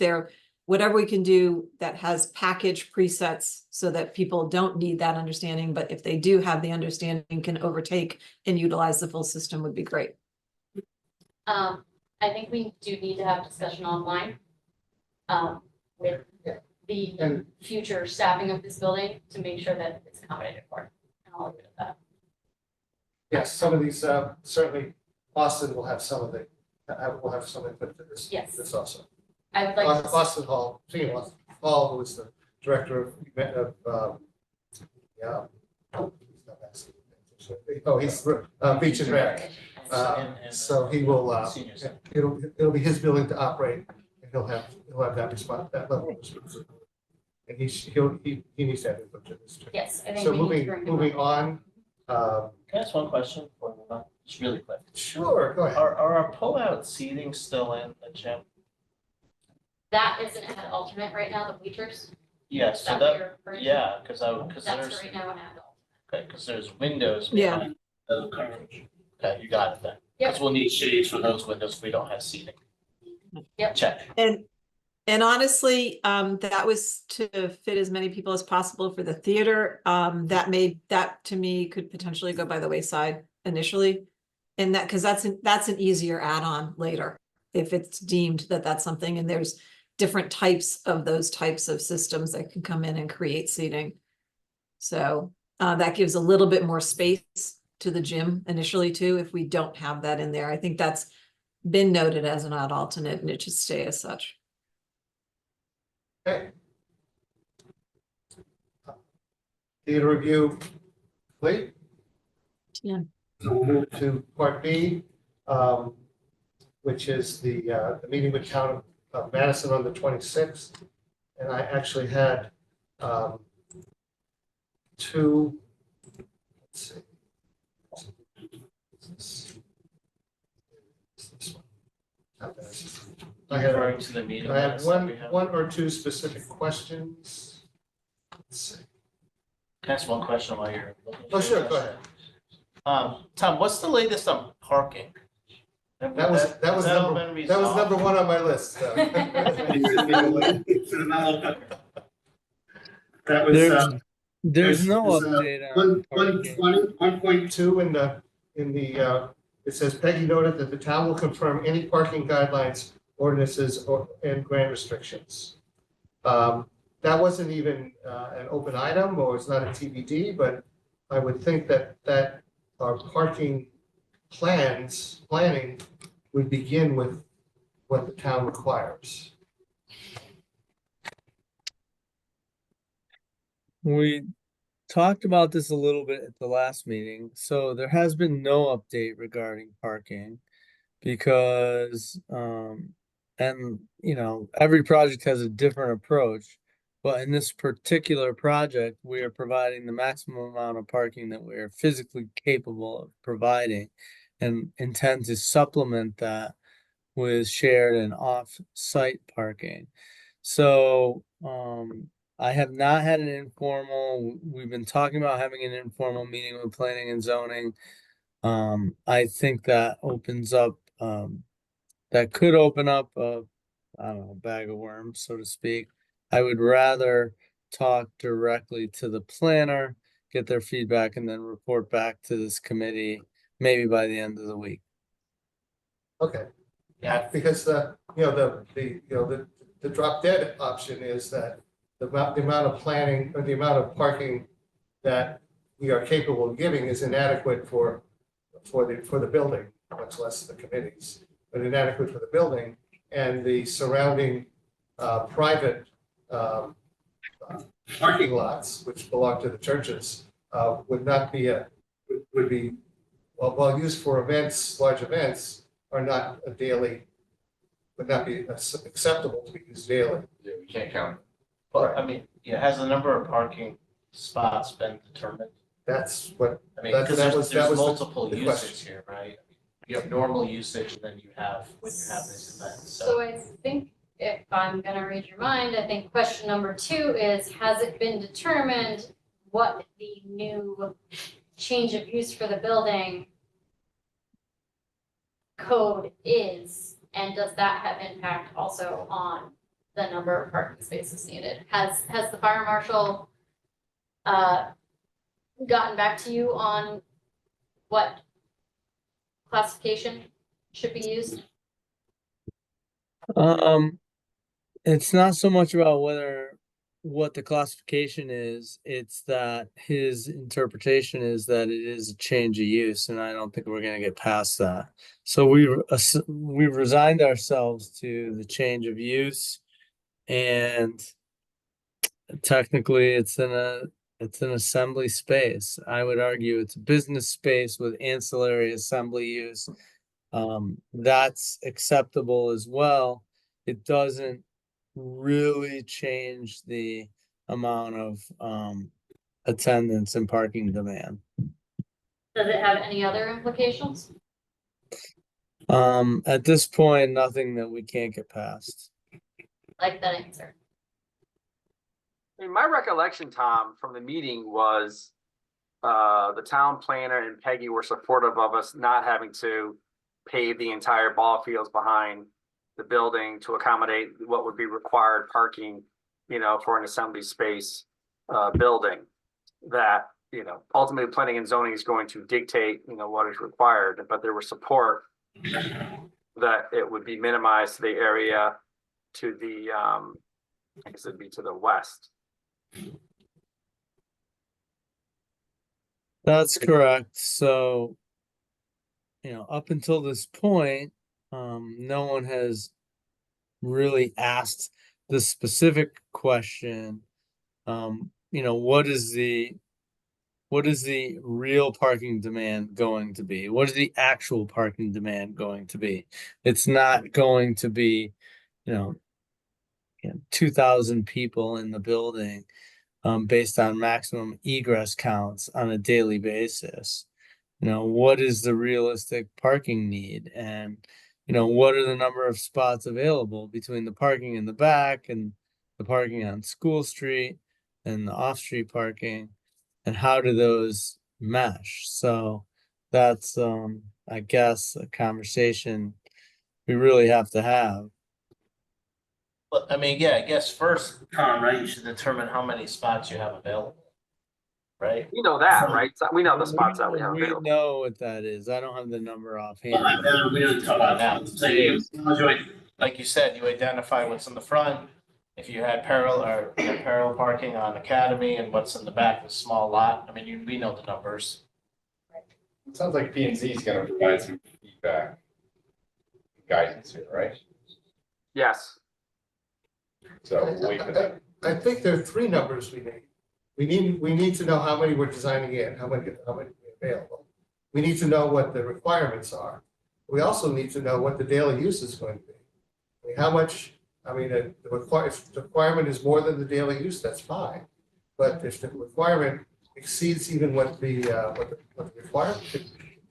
whatever we can do that has package presets so that people don't need that understanding, but if they do have the understanding, can overtake and utilize the full system would be great. I think we do need to have discussion online with the future staffing of this building to make sure that it's accommodated for. And I'll leave it at that. Yes, some of these, certainly Boston will have some of the, we'll have some input for this. Yes. This also. I would like to. Boston Hall, Hall, who is the director of he's Beach and Rec. So he will, it'll be his building to operate, and he'll have that level of responsibility. And he needs to have input to this too. Yes, I think So we need to bring him moving on. on. Can I ask one question before we move on? Just really quick. Sure, go ahead. Are our pull-out seating still in the gym? That isn't at alternate right now, the bleachers. Yes, so Is what that, you're referring to? yeah, because That's there's, right now an adult. okay, because there's windows Yeah. behind the curtain. Okay, you got it then. Yep. Because we'll need shades for those windows if we don't have seating. Yep. Check. And And honestly, that was to fit as many people as possible for the theater. That to me could potentially go by the wayside initially. And that, because that's an easier add-on later, if it's deemed that that's something, and there's different types of those types of systems that can come in and create seating. So that gives a little bit more space to the gym initially too, if we don't have that in there. I think that's been noted as an odd alternate, and it should stay as such. Okay. Theater review complete. Yeah. So we'll move to part B, which is the meeting with town of Madison on the 26th. And I actually had two, let's see. I had Referring to the meeting. I have minutes that we have. one or two specific questions. Let's see. Can I ask one question while you're looking? Oh, for sure, this? go ahead. Tom, what's the latest on parking? That was Has that all been resolved? number one on my list. So. That was There's no there's, update on parking. 1.2 in the it says Peggy noted that the town will confirm any parking guidelines, ordinances, and grant restrictions. That wasn't even an open item, or it's not a TBD, but I would think that our parking planning would begin with what the town requires. We talked about this a little bit at the last meeting. So there has been no update regarding parking because, and you know, every project has a different approach. But in this particular project, we are providing the maximum amount of parking that we are physically capable of providing, and intend to supplement that with shared and off-site parking. So, I have not had an informal, we've been talking about having an informal meeting with planning and zoning. I think that opens up, that could open up a, I don't know, bag of worms, so to speak. I would rather talk directly to the planner, get their feedback, and then report back to this committee, maybe by the end of the week. Okay. Yeah. Because the drop dead option is that the amount of planning or the amount of parking that we are capable of giving is inadequate for the building, much less the committees, but inadequate for the building, and the surrounding private parking lots, which belong to the churches, would be while used for events, large events, are not would not be acceptable to be used daily. Yeah, we can't count. But I mean, yeah, has the number of parking spots been determined? That's what, I mean, That- because that was there's the- multiple the uses question. here, right? You have normal usage, and then you have when you have this event, So I think if I'm gonna read your mind, I think question number 2 is, has it been determined what the new change of use for the building code is? And does that have impact also on the number of parking spaces needed? Has the fire marshal gotten back to you on what classification should be used? It's not so much about what the classification is, it's that his interpretation is that it is a change of use, and I don't think we're gonna get past that. So we've resigned ourselves to the change of use, and technically it's an assembly space. I would argue it's a business space with ancillary assembly use. That's acceptable as well. It doesn't really change the amount of attendance and parking demand. Does it have any other implications? At this point, nothing that we can't get past. Like that answer. I mean, my recollection, Tom, from the meeting was the town planner and Peggy were supportive of us not having to pave the entire ball fields behind the building to accommodate what would be required parking, for an assembly space building. That, ultimately planning and zoning is going to dictate, what is required, but there was support that it would be minimized to the area to the, I guess it'd be to the west. That's correct. So, up until this point, no one has really asked the specific question, what is the real parking demand going to be? What is the actual parking demand going to be? It's not going to be, 2,000 people in the building, based on maximum egress counts on a daily basis. What is the realistic parking need? And, what are the number of spots available between the parking in the back and the parking on School Street and the off-street parking? And how do those mesh? So that's, I guess, a conversation we really have to have. But I mean, yeah, I guess first, Tom, right, you should determine how many spots you have available. Right? We know that, right? So we know the spots that we have We available. know what that is. I don't have the number offhand. We don't talk about that. Like you said, you identify what's in the front. If you had parallel parking on Academy and what's in the back, the small lot. I mean, we know the numbers. It sounds like P and Z is gonna provide some feedback, guidance here, right? Yes. So we'll wait for that. I think there are three numbers we need. We need to know how many we're designing in, how many are available. We need to know what the requirements are. We also need to know what the daily use is going to be. I mean, how much, if the requirement is more than the daily use, that's fine. But if the requirement exceeds even what the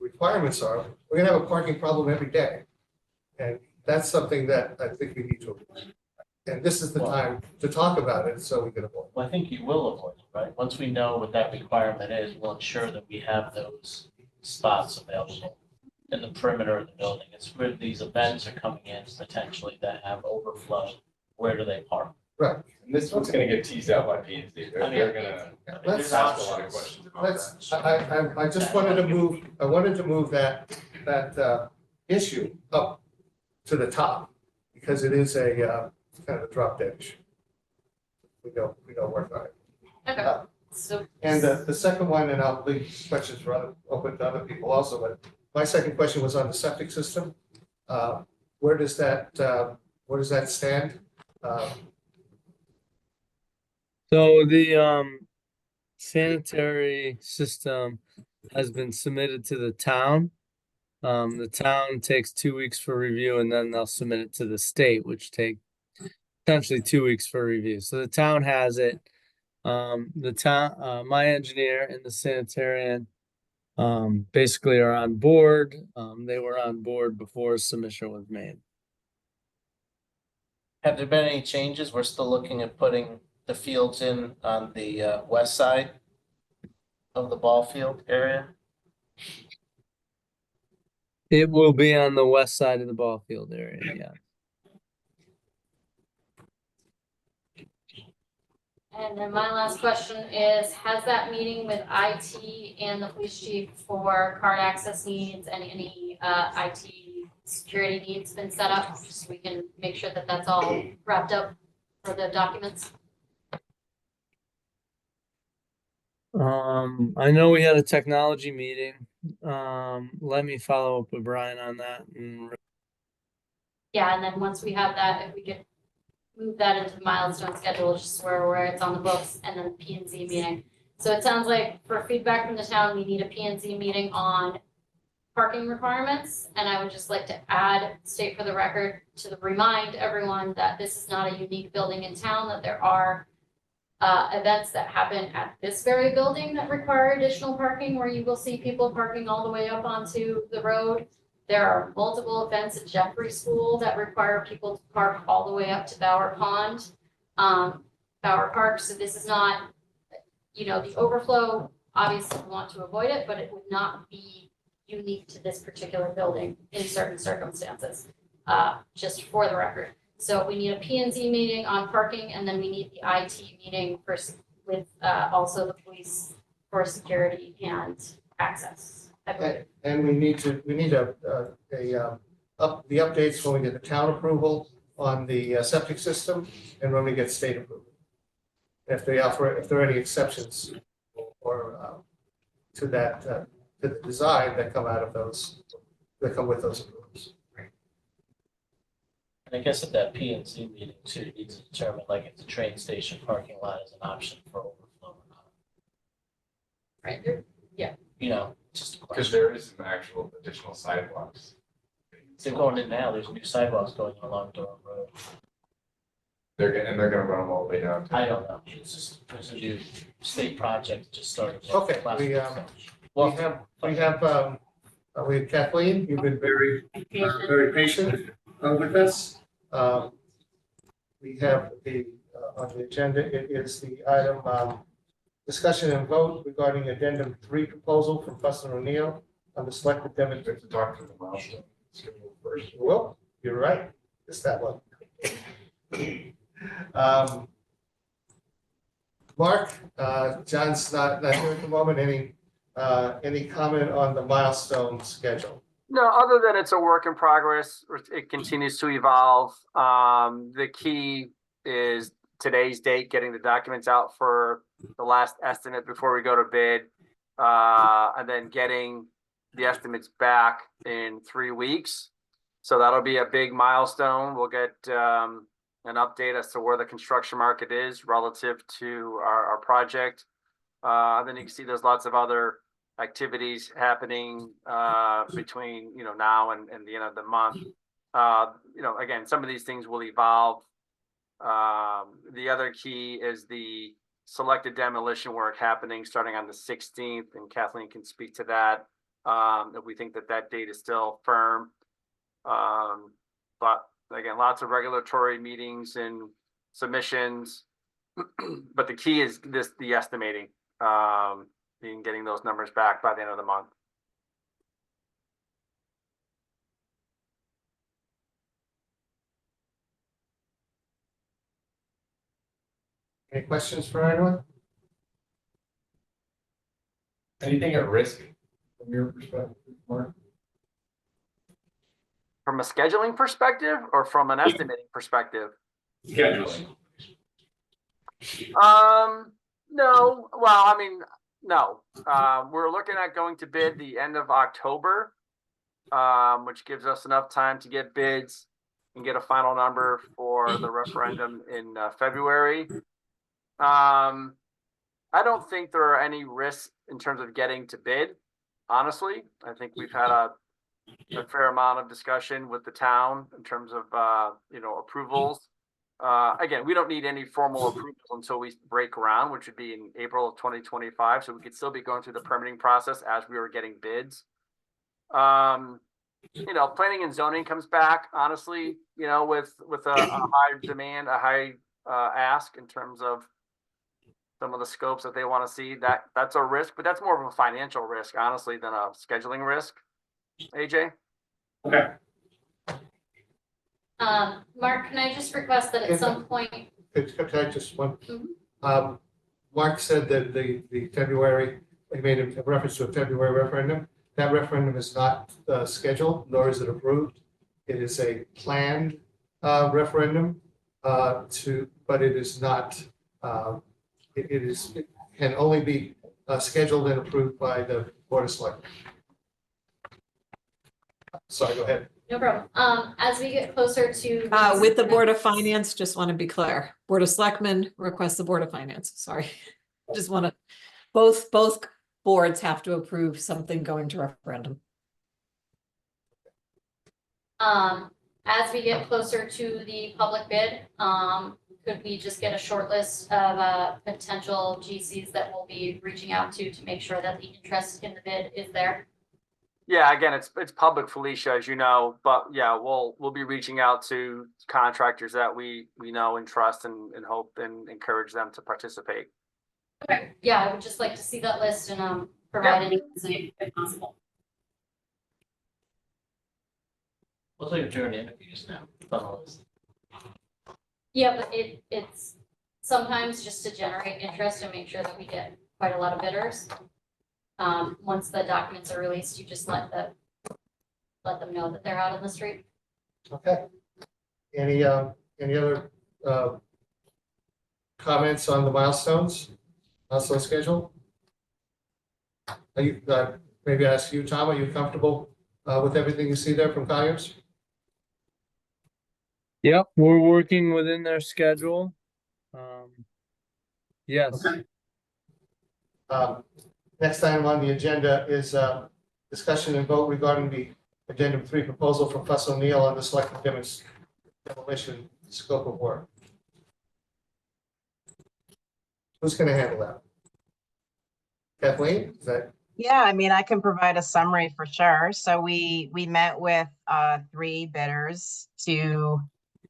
requirements are, we're gonna have a parking problem every day. And that's something that I think we need to avoid. And this is the time to talk about it, so we can avoid. Well, I think you will avoid it, right? Once we know what that requirement is, we'll ensure that we have those spots available in the perimeter of the building. It's where these events are coming in potentially that have overflow. Where do they park? Right. And this one's gonna get teased out by P and Z. They're gonna Let's ask a lot of questions about that. I just wanted to move that issue up to the top because it is a kind of a drop dead issue. We don't work on it. Okay, so. And the second one, and I'll leave questions for open to other people also, but my second question was on the septic system. Where does that stand? So the sanitary system has been submitted to the town. The town takes 2 weeks for review and then they'll submit it to the state, which take potentially 2 weeks for review. So the town has it. The town, my engineer and the sanitarian basically are on board. They were on board before submission was made. Have there been any changes? We're still looking at putting the fields in on the west side of the ball field area. It will be on the west side of the ball field area, yeah. And then my last question is, has that meeting with IT and the police chief for card access needs and any IT security needs been set up? Just so we can make sure that that's all wrapped up for the documents. I know we had a technology meeting. Let me follow up with Brian on that. Yeah, and then once we have that, if we could move that into the milestone schedule, just where it's on the books, and then the P and Z meeting. So it sounds like for feedback from the town, we need a P and Z meeting on parking requirements. And I would just like to state for the record, to remind everyone that this is not a unique building in town, that there are events that happen at this very building that require additional parking, where you will see people parking all the way up onto the road. There are multiple events at Jeffrey School that require people to park all the way up to Bower Pond, Bower Park. So this is not, the overflow, obviously we want to avoid it, but it would not be unique to this particular building in certain circumstances. just for the record. So we need a P and Z meeting on parking, and then we need the IT meeting with also the police for security and access, I believe. And we need the updates when we get the town approval on the septic system and when we get state approval. If there are any exceptions or to that, to the design that come out of those, that come with those approvals. And I guess at that P and Z meeting too, you need to determine like if the train station parking lot is an option for overflow or not. Right there. You know, just a Because question. there is some actual additional sidewalks. They're going in now, there's new sidewalks going along Durham Road. They're gonna run them all the way down. to- I don't know, it's just, there's a new state project that just started. Okay, last we, week, um, so. We have Kathleen, you've been very patient with us. We have on the agenda, it is the item, discussion and vote regarding addendum 3 proposal from Fuss and O'Neill on the selected demonstration. To talk to the milestone schedule first. Well, you're right, it's that one. Mark, John's not here at the moment, any comment on the milestone schedule? No, other than it's a work in progress, it continues to evolve. The key is today's date, getting the documents out for the last estimate before we go to bid, and then getting the estimates back in 3 weeks. So that'll be a big milestone. We'll get an update as to where the construction market is relative to our project. And then you can see there's lots of other activities happening between now and the end of the month. Again, some of these things will evolve. The other key is the selected demolition work happening starting on the 16th, and Kathleen can speak to that. If we think that date is still firm. But again, lots of regulatory meetings and submissions. But the key is the estimating, and getting those numbers back by the end of the month. Any questions for anyone? Anything at risk from your perspective, Mark? From a scheduling perspective or from an estimating perspective? Scheduling. No, well, I mean, no. We're looking at going to bid the end of October, which gives us enough time to get bids and get a final number for the referendum in February. I don't think there are any risks in terms of getting to bid. Honestly, I think we've had a fair amount of discussion with the town in terms of approvals. Again, we don't need any formal approvals until we break ground, which would be in April of 2025. So we could still be going through the permitting process as we were getting bids. Planning and zoning comes back, honestly, with a high demand, a high ask in terms of some of the scopes that they want to see. That's a risk, but that's more of a financial risk, honestly, than a scheduling risk. AJ? Okay. Mark, can I just request that at some point? Could I just one? Mark said that the February, he made a reference to a February referendum. That referendum is not scheduled, nor is it approved. It is a planned referendum but it is not. It can only be scheduled and approved by the Board of Selectmen. Sorry, go ahead. No problem. As we get closer to. With the Board of Finance, just want to be clear, Board of Selectmen requests the Board of Finance, sorry. Just want to, both boards have to approve something going to referendum. As we get closer to the public bid, could we just get a short list of potential GCs that we'll be reaching out to make sure that the interest in the bid is there? Yeah, again, it's public, Felicia, as you know, but yeah, we'll be reaching out to contractors that we know and trust and hope and encourage them to participate. Okay, yeah, I would just like to see that list and provide any insight if possible. Looks like during interviews now. Funnels. Yeah, but it's sometimes just to generate interest and make sure that we get quite a lot of bidders. Once the documents are released, you just let them know that they're out in the street. Okay. Any other comments on the milestone schedule? Are you, maybe ask you, Tom, are you comfortable with everything you see there from Colliers? Yep, we're working within their schedule. Yes. Okay. Next item on the agenda is discussion and vote regarding the addendum 3 proposal from Fuss O'Neill on the selective demolition scope of work. Who's going to handle that? Kathleen, is that? Yeah, I mean, I can provide a summary for sure. So we met with 3 bidders to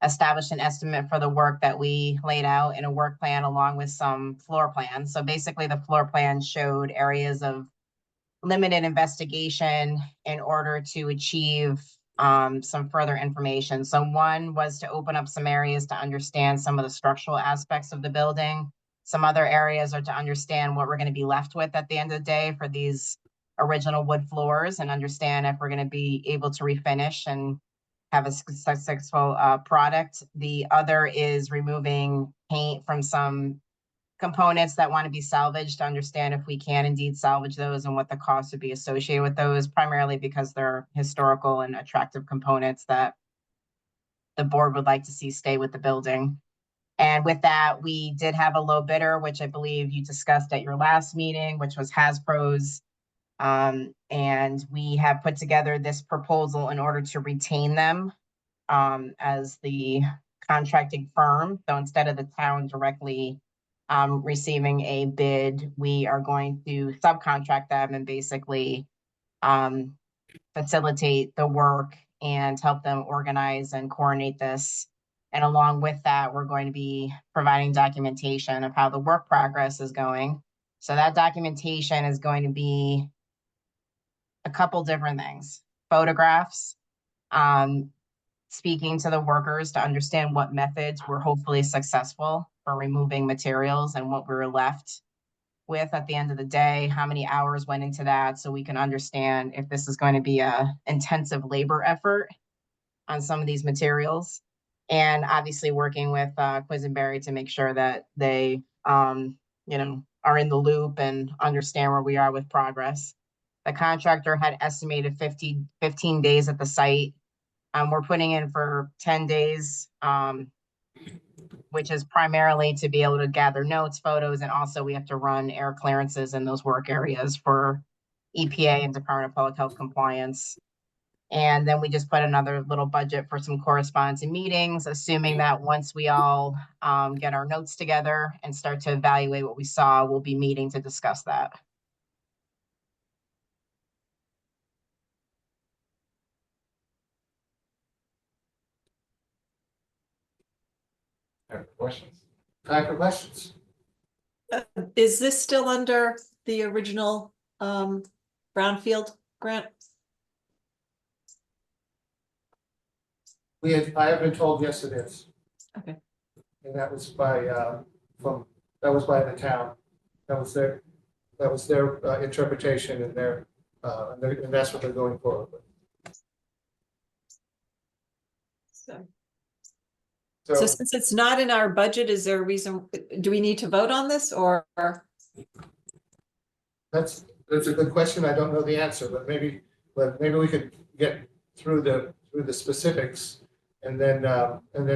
establish an estimate for the work that we laid out in a work plan along with some floor plans. So basically the floor plan showed areas of limited investigation in order to achieve some further information. So one was to open up some areas to understand some of the structural aspects of the building. Some other areas are to understand what we're going to be left with at the end of the day for these original wood floors and understand if we're going to be able to refinish and have a successful product. The other is removing paint from some components that want to be salvaged to understand if we can indeed salvage those and what the cost would be associated with those, primarily because they're historical and attractive components that the board would like to see stay with the building. And with that, we did have a low bidder, which I believe you discussed at your last meeting, which was Hasbro's. And we have put together this proposal in order to retain them as the contracting firm. So instead of the town directly receiving a bid, we are going to subcontract them and basically facilitate the work and help them organize and coordinate this. And along with that, we're going to be providing documentation of how the work progress is going. So that documentation is going to be a couple different things. Photographs, speaking to the workers to understand what methods were hopefully successful for removing materials and what we were left with at the end of the day, how many hours went into that, so we can understand if this is going to be a intensive labor effort on some of these materials. And obviously working with Quisenberry to make sure that they are in the loop and understand where we are with progress. The contractor had estimated 15 days at the site. We're putting in for 10 days, which is primarily to be able to gather notes, photos, and also we have to run air clearances in those work areas for EPA and Department of Public Health compliance. And then we just put another little budget for some correspondence and meetings, assuming that once we all get our notes together and start to evaluate what we saw, we'll be meeting to discuss that. Questions? Time for questions. Is this still under the original brownfield grant? I have been told, yes, it is. Okay. And that was by the town. That was their interpretation and and that's what they're going forward with. So since it's not in our budget, is there a reason, do we need to vote on this or? That's a good question. I don't know the answer, but maybe we could get through the specifics and then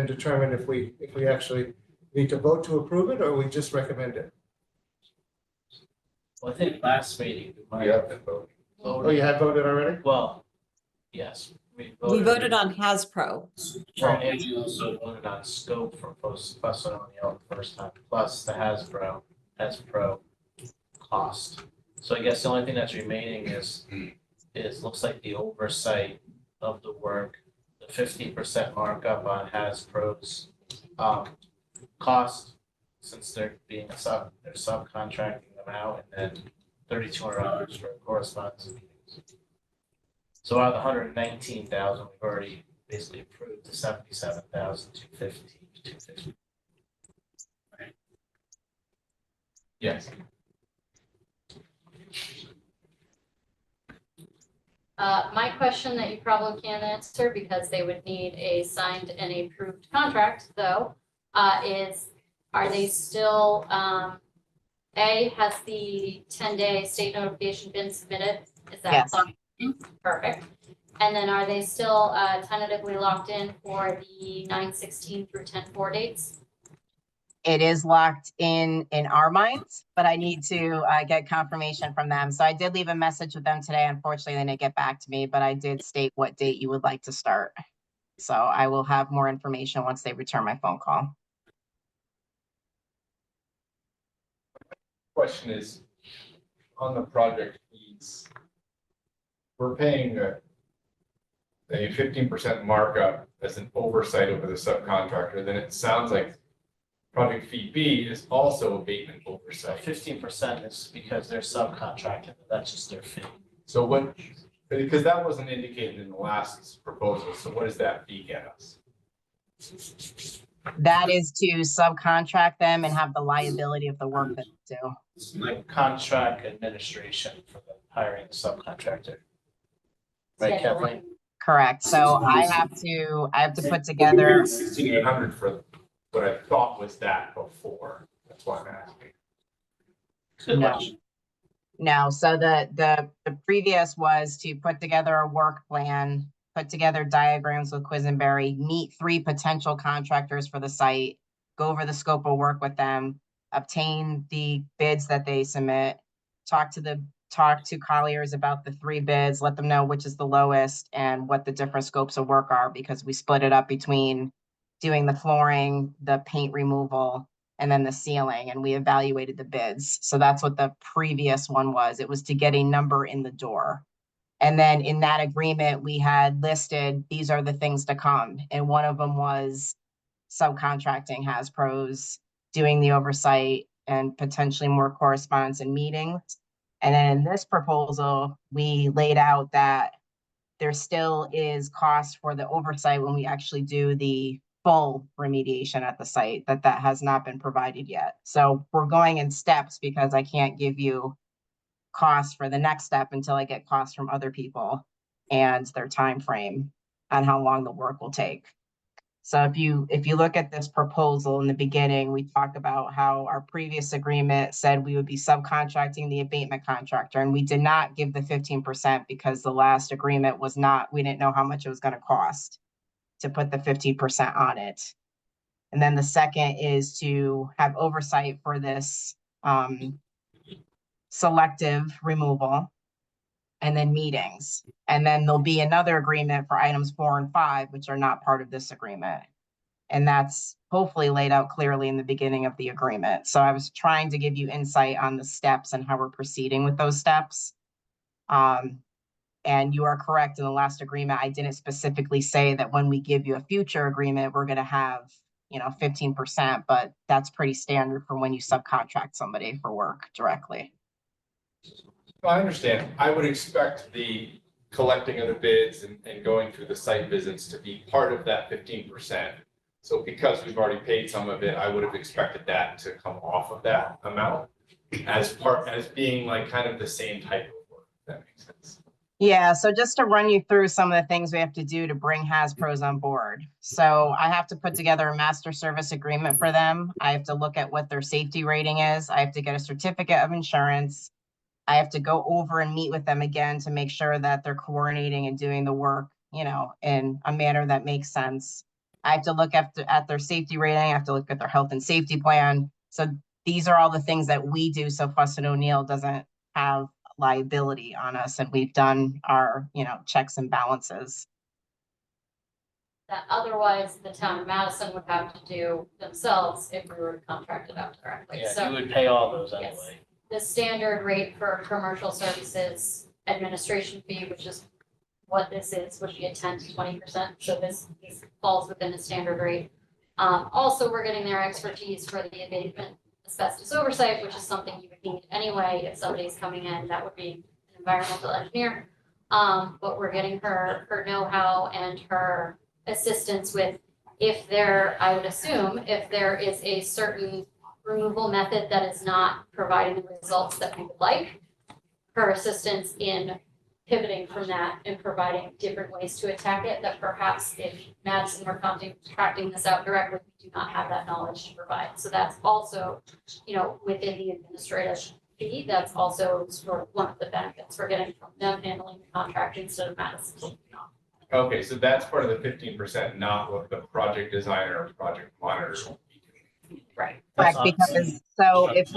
determine if we actually need to vote to approve it or we just recommend it. Well, I think last meeting. We might have been voting. Oh, you had voted already? Well, yes. We voted on Hasbro. And you also voted on scope for Fuss O'Neill the first time, plus the Hasbro cost. So I guess the only thing that's remaining is looks like the oversight of the work, the 50% markup on Hasbro's cost, since they're they're subcontracting them out, and then $3,200 for correspondence meetings. So out of the $119,000, we've already basically approved the 77,250 to 250. Yes. My question that you probably can't answer because they would need a signed and approved contract though, is are they still, has the 10-day state notification been submitted? Is that Yes. locked in? Perfect. And then are they still tentatively locked in for the 9/16 through 10/4 dates? It is locked in our minds, but I need to get confirmation from them. So I did leave a message with them today. Unfortunately, they didn't get back to me, but I did state what date you would like to start. So I will have more information once they return my phone call. Question is, on the project fees, we're paying a 15% markup as an oversight over the subcontractor, then it sounds like project fee B is also abatement oversight. 15% is because they're subcontracted, that's just their fee. So what, because that wasn't indicated in the last proposal, so what does that fee get us? That is to subcontract them and have the liability of the work that they do. Like contract administration for the hiring the subcontractor. Right, Kathleen? Correct. So I have to put together. 1,600 for what I thought was that before. That's why I'm asking. Good No. question. No, so the previous was to put together a work plan, put together diagrams with Quisenberry, meet 3 potential contractors for the site, go over the scope of work with them, obtain the bids that they submit, talk to Colliers about the 3 bids, let them know which is the lowest and what the different scopes of work are, because we split it up between doing the flooring, the paint removal, and then the ceiling, and we evaluated the bids. So that's what the previous one was. It was to get a number in the door. And then in that agreement, we had listed, these are the things to come. And one of them was subcontracting has pros, doing the oversight, and potentially more correspondence and meetings. And then in this proposal, we laid out that there still is cost for the oversight when we actually do the full remediation at the site, that has not been provided yet. So we're going in steps because I can't give you costs for the next step until I get costs from other people and their time frame on how long the work will take. So if you look at this proposal in the beginning, we talked about how our previous agreement said we would be subcontracting the abatement contractor, and we did not give the 15% because the last agreement was not, we didn't know how much it was going to cost to put the 15% on it. And then the second is to have oversight for this selective removal, and then meetings. And then there'll be another agreement for items 4 and 5, which are not part of this agreement. And that's hopefully laid out clearly in the beginning of the agreement. So I was trying to give you insight on the steps and how we're proceeding with those steps. And you are correct, in the last agreement, I didn't specifically say that when we give you a future agreement, we're going to have, 15%, but that's pretty standard for when you subcontract somebody for work directly. I understand. I would expect the collecting of the bids and going through the site visits to be part of that 15%. So because we've already paid some of it, I would have expected that to come off of that amount as being like kind of the same type of work, if that makes sense. Yeah, so just to run you through some of the things we have to do to bring HasPros on board. So I have to put together a master service agreement for them. I have to look at what their safety rating is. I have to get a certificate of insurance. I have to go over and meet with them again to make sure that they're coordinating and doing the work, in a manner that makes sense. I have to look at their safety rating. I have to look at their health and safety plan. So these are all the things that we do so Fuss and O'Neill doesn't have liability on us, and we've done our, checks and balances. That otherwise the town of Madison would have to do themselves if we were to contract it out directly. Yeah, So you would pay all those yes. anyway. The standard rate for commercial services administration fee, which is what this is, would be a 10 to 20%. So this falls within a standard rate. Also, we're getting their expertise for the abatement asbestos oversight, which is something you would need anyway if somebody's coming in. That would be an environmental engineer. But we're getting her know-how and her assistance with if there, I would assume, if there is a certain removal method that is not providing the results that we would like, her assistance in pivoting from that and providing different ways to attack it, that perhaps if Madison were contracting this out directly, we do not have that knowledge to provide. So that's also, you know, within the administrative fee, that's also sort of one of the benefits we're getting from them handling the contract instead of Madison. Okay, so that's part of the 15%, not what the project designer or project monitor will be doing. Right. Correct, because so if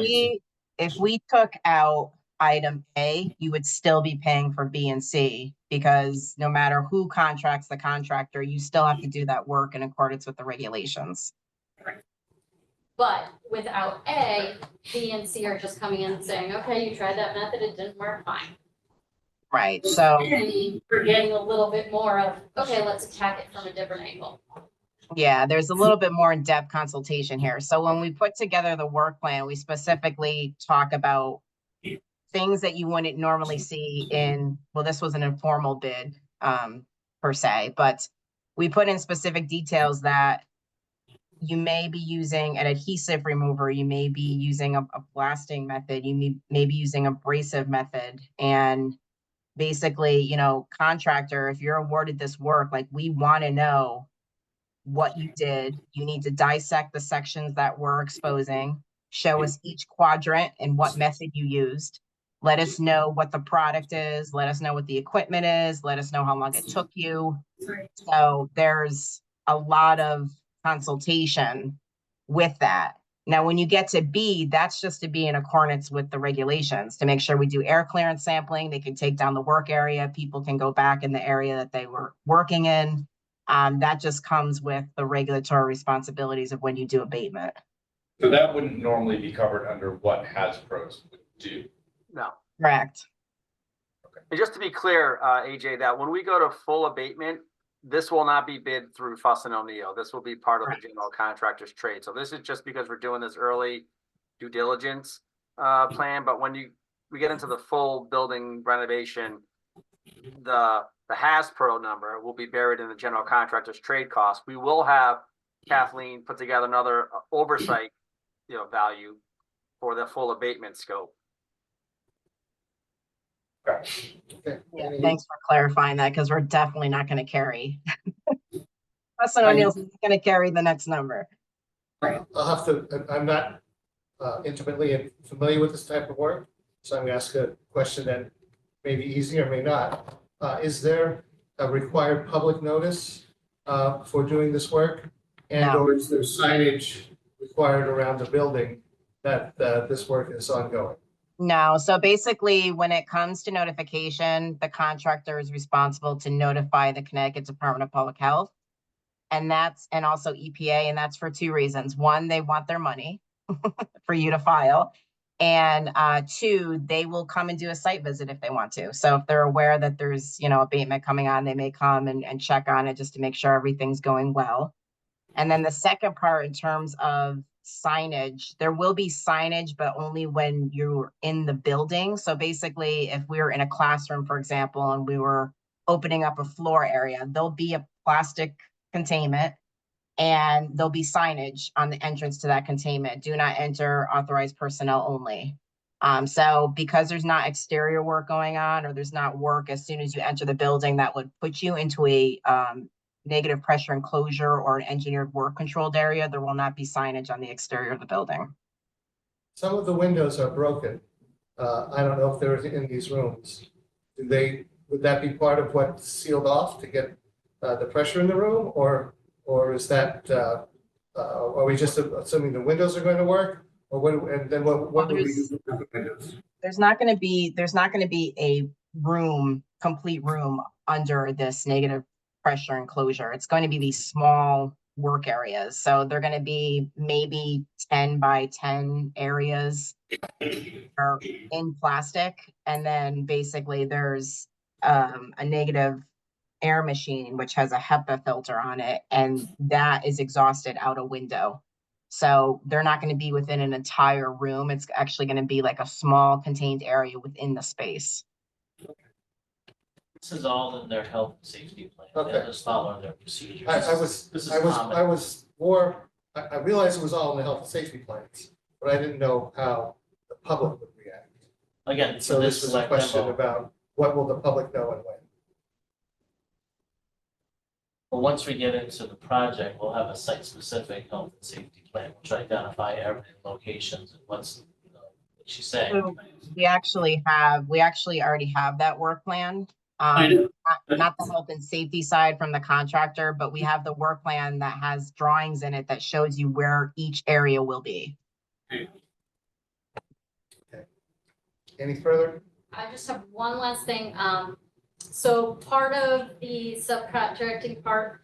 we took out item A, you would still be paying for B and C, because no matter who contracts the contractor, you still have to do that work in accordance with the regulations. But without A, B and C are just coming in and saying, okay, you tried that method, it didn't work, fine. Right, so We're getting a little bit more of, okay, let's attack it from a different angle. yeah, there's a little bit more in-depth consultation here. So when we put together the work plan, we specifically talk about things that you wouldn't normally see in, well, this was an informal bid, per se, but we put in specific details that you may be using an adhesive remover, you may be using a blasting method, you may be using abrasive method. And basically, you know, contractor, if you're awarded this work, like, we want to know what you did. You need to dissect the sections that we're exposing, show us each quadrant and what method you used. Let us know what the product is, let us know what the equipment is, let us know how long it took you. So there's a lot of consultation with that. Now, when you get to B, that's just to be in accordance with the regulations, to make sure we do air clearance sampling. They can take down the work area. People can go back in the area that they were working in. That just comes with the regulatory responsibilities of when you do abatement. So that wouldn't normally be covered under what Hasbro's would do. No. Correct. And just to be clear, AJ, that when we go to full abatement, this will not be bid through Fuss and O'Neill. This will be part of the general contractor's trade. So this is just because we're doing this early due diligence plan. But when we get into the full building renovation, the Hasbro number will be buried in the general contractor's trade cost. We will have Kathleen put together another oversight, you know, value for the full abatement scope. Okay. Yeah, thanks for clarifying that, because we're definitely not going to carry. Fuss and O'Neill's not going to carry the next number. I'll have to, I'm not intimately familiar with this type of work, so I'm going to ask a question that may be easy or may not. Is there a required public notice for doing this work? And No. or is there signage required around the building that this work is ongoing? No, so basically, when it comes to notification, the contractor is responsible to notify the Connecticut Department of Public Health. And also EPA, and that's for two reasons. One, they want their money for you to file. And two, they will come and do a site visit if they want to. So if they're aware that there's, you know, abatement coming on, they may come and check on it just to make sure everything's going well. And then the second part, in terms of signage, there will be signage, but only when you're in the building. So basically, if we were in a classroom, for example, and we were opening up a floor area, there'll be a plastic containment and there'll be signage on the entrance to that containment. Do not enter, authorized personnel only. So because there's not exterior work going on, or there's not work as soon as you enter the building that would put you into a negative pressure enclosure or an engineered work controlled area, there will not be signage on the exterior of the building. Some of the windows are broken. I don't know if they're in these rooms. Would that be part of what's sealed off to get the pressure in the room, or is that are we just assuming the windows are going to work, or what? And then what would we do with the windows? There's not going to be a complete room under this negative pressure enclosure. It's going to be these small work areas. So they're going to be maybe 10 by 10 areas are in plastic. And then basically there's a negative air machine, which has a HEPA filter on it, and that is exhausted out a window. So they're not going to be within an entire room. It's actually going to be like a small contained area within the space. This is all in their health and safety plan. Okay. They're just following their procedures. This is I common. was more, I realized it was all in the health and safety plans, but I didn't know how the public would react. Again, So for this this was a select question demo, about what will the public know and when? but once we get into the project, we'll have a site-specific health and safety plan, which identify every locations and what's, you know, what she's saying. So we actually already have that work plan. I know. Not the health and safety side from the contractor, but we have the work plan that has drawings in it that shows you where each area will be. Any further? I just have one last thing. So part of the subcontracting part,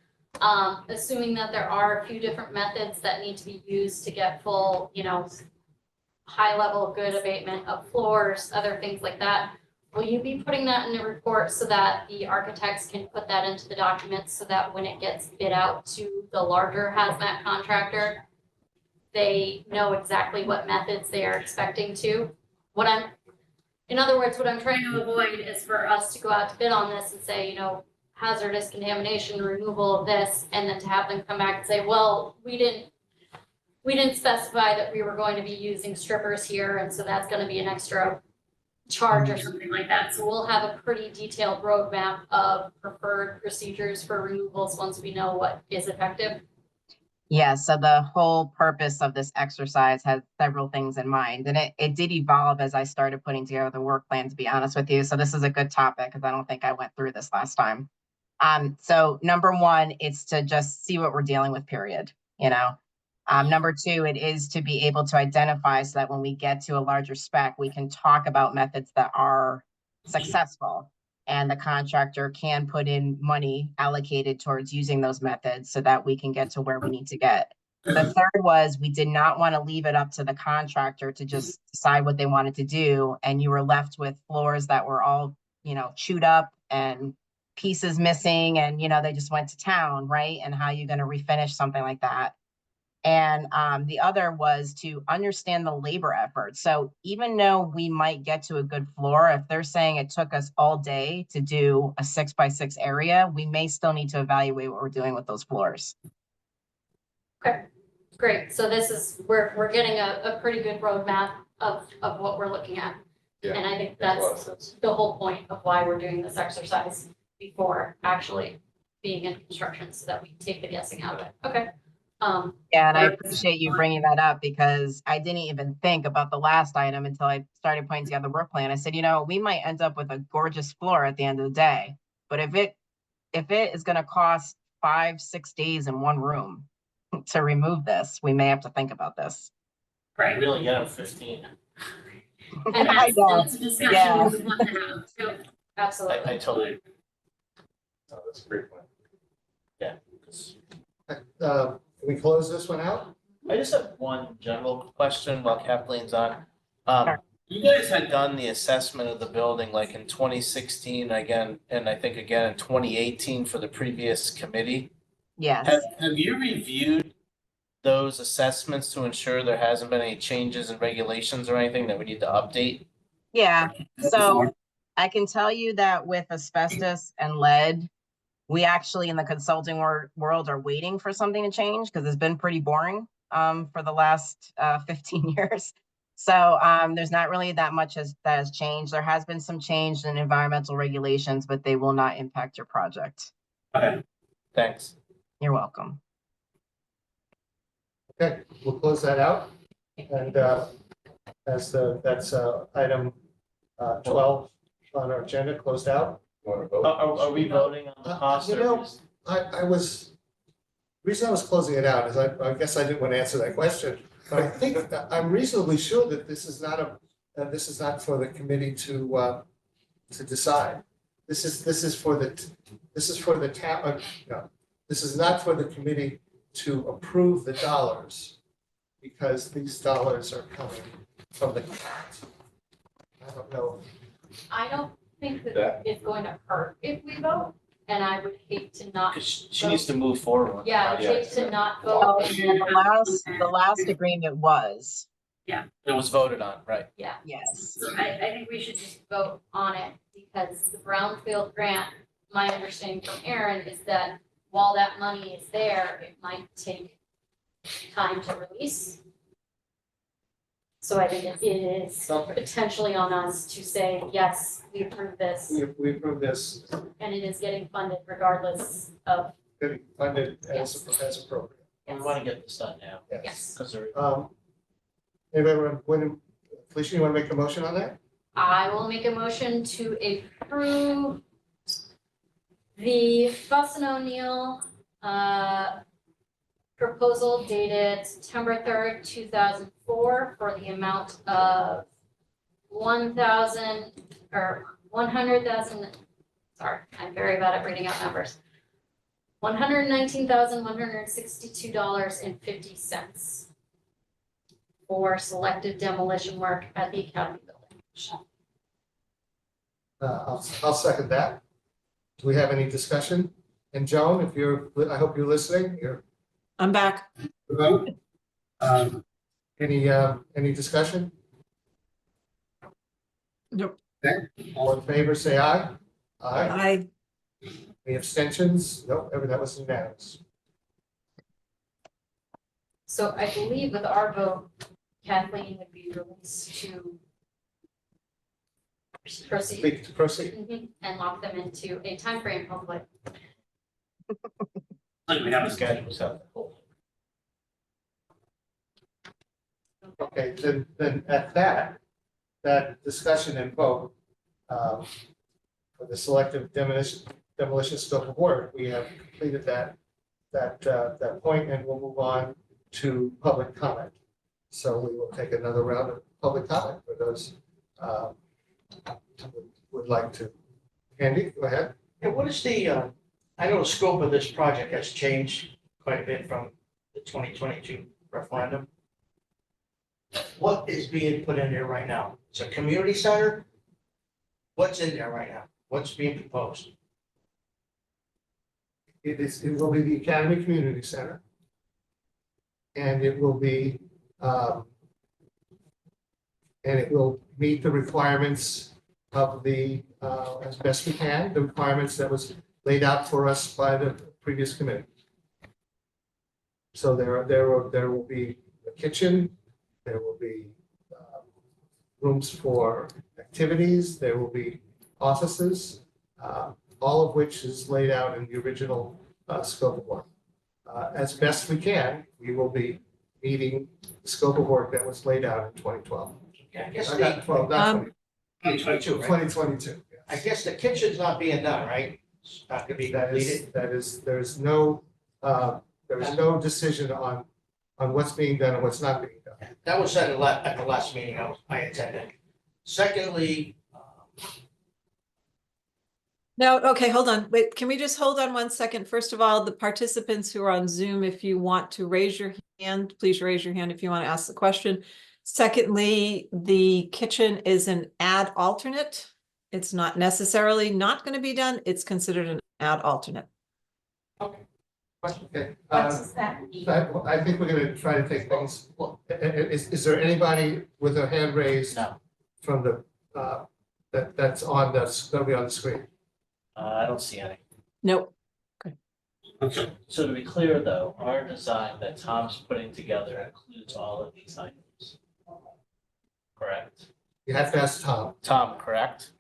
assuming that there are a few different methods that need to be used to get full, you know, high level good abatement of floors, other things like that. Will you be putting that in the report so that the architects can put that into the documents so that when it gets bid out to the larger hazmat contractor, they know exactly what methods they are expecting to? In other words, what I'm trying to avoid is for us to go out to bid on this and say, you know, hazardous contamination, removal of this, and then to have them come back and say, well, we didn't specify that we were going to be using strippers here, and so that's gonna be an extra charge or something like that. So we'll have a pretty detailed roadmap of preferred procedures for removals once we know what is effective. Yeah, so the whole purpose of this exercise has several things in mind, and it did evolve as I started putting together the work plan, to be honest with you. So this is a good topic because I don't think I went through this last time. So number one, it's to just see what we're dealing with, period, you know. Number two, it is to be able to identify so that when we get to a larger spec, we can talk about methods that are successful. And the contractor can put in money allocated towards using those methods so that we can get to where we need to get. The third was we did not want to leave it up to the contractor to just decide what they wanted to do. And you were left with floors that were all, you know, chewed up and pieces missing and, you know, they just went to town, right? And how you going to refinish something like that. And the other was to understand the labor effort. So even though we might get to a good floor, if they're saying it took us all day to do a 6x6 area, we may still need to evaluate what we're doing with those floors. Okay, great. So this is, we're getting a pretty good roadmap of what we're looking at. Yeah, And I think makes a lot of that's sense. the whole point of why we're doing this exercise before actually being in construction so that we take the guessing out of it. Okay. Yeah, and I appreciate you bringing that up because I didn't even think about the last item until I started putting together the work plan. I said, you know, we might end up with a gorgeous floor at the end of the day, but if it is going to cost 5-6 days in one room to remove this, we may have to think about this. Right. Really get them 15. And I know. that's a discussion Yeah. we want to have. So, absolutely. I totally agree. Oh, that's a great point. Yeah. 'Cause Can we close this one out? I just have one general question while Kathleen's on. Sure. You guys had done the assessment of the building like in 2016 again, and I think again in 2018 for the previous committee. Yes. Have you reviewed those assessments to ensure there hasn't been any changes in regulations or anything that we need to update? Yeah. So I can tell you that with asbestos and lead, we actually in the consulting world are waiting for something to change because it's been pretty boring for the last 15 years. So there's not really that much that has changed. There has been some change in environmental regulations, but they will not impact your project. Okay. Thanks. You're welcome. Okay, we'll close that out. And that's item 12 on our agenda, closed out. Want to vote? Are we voting on the cost? You or know, just- the reason I was closing it out is I guess I didn't want to answer that question, but I think I'm reasonably sure that this is not for the committee to decide. This is for the town, no, this is not for the committee to approve the dollars because these dollars are coming from the county. I don't know. I don't think that it's going to hurt if we vote, and I would hate to not. 'Cause she needs to move forward. with the Yeah, I'd hate project. to not Well, vote. the last agreement was It was voted on, right? Yeah. Yes. I think we should just vote on it because the brownfield grant, my understanding from Aaron is that while that money is there, it might take time to release. So I think it is potentially on us to say, yes, we approve this, We approve this, and it is getting funded regardless of. getting funded as appropriate. We want to get this done now, Yes. because there, When, Felicia, you want to make a motion on that? I will make a motion to approve the Fuss and O'Neill proposal dated September 3rd, 2004 for the amount of 100,000, sorry, I'm very bad at reading out numbers. $119,162.50 for selective demolition work at the Academy Building. I'll second that. Do we have any discussion? And Joan, if you're, I hope you're listening, I'm back. Any discussion? Nope. Okay. All in favor, say aye. Aye. Any abstentions? Nope, that was unanimous. So I believe with our vote, Kathleen would be released to proceed. To proceed. And lock them into a timeframe, hopefully. we have a schedule set. Okay, then at that discussion and vote for the selective demolition scope of work, we have completed that point, and we'll move on to public comment. So we will take another round of public comment for those who would like to. Andy, go ahead. And what is the, I know the scope of this project has changed quite a bit from the 2022 referendum. What is being put in there right now? It's a community center? What's in there right now? What's being proposed? It will be the Academy Community Center. And it will be, and it will meet the requirements of the, as best we can, the requirements that was laid out for us by the previous committee. So there will be a kitchen, there will be rooms for activities, there will be offices, all of which is laid out in the original scope of work. As best we can, we will be meeting the scope of work that was laid out in 2012. Yeah, I guess Not 12, not 2022, right? 2022. I guess the kitchen's not being done, right? It's not gonna be completed. There's no decision on what's being done and what's not being done. That was said at the last meeting I attended. Secondly, No, okay, hold on. Wait, can we just hold on 1 second? First of all, the participants who are on Zoom, if you want to raise your hand, please raise your hand if you want to ask the question. Secondly, the kitchen is an add alternate. It's not necessarily not going to be done. It's considered an add alternate. Okay. What does that mean? I think we're going to try to take things. Is there anybody with their hand raised? No. From the, that's on that's going to be on the screen? I don't see any. Nope. So to be clear, though, our design that Tom's putting together includes all of these items. Correct? You have to ask Tom. Tom, correct?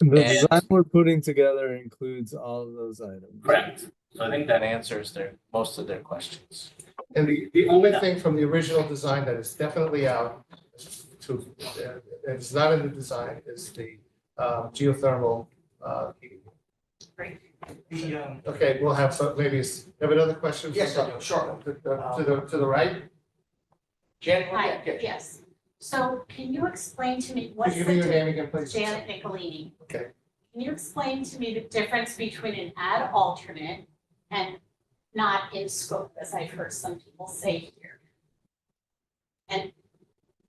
The And- design we're putting together includes all of those items. Correct. So I think that answers most of their questions. And the only thing from the original design that is definitely out, it's not in the design, is the geothermal heating. the, Okay, we'll have some, maybe, have another question? yes, I do, sure. To the right? Janet, Hi, yeah, yes. So can you explain to me what's Could you give me your the, name again, please? Janet Nicolini. Okay. Can you explain to me the difference between an add alternate and not in scope, as I've heard some people say here? And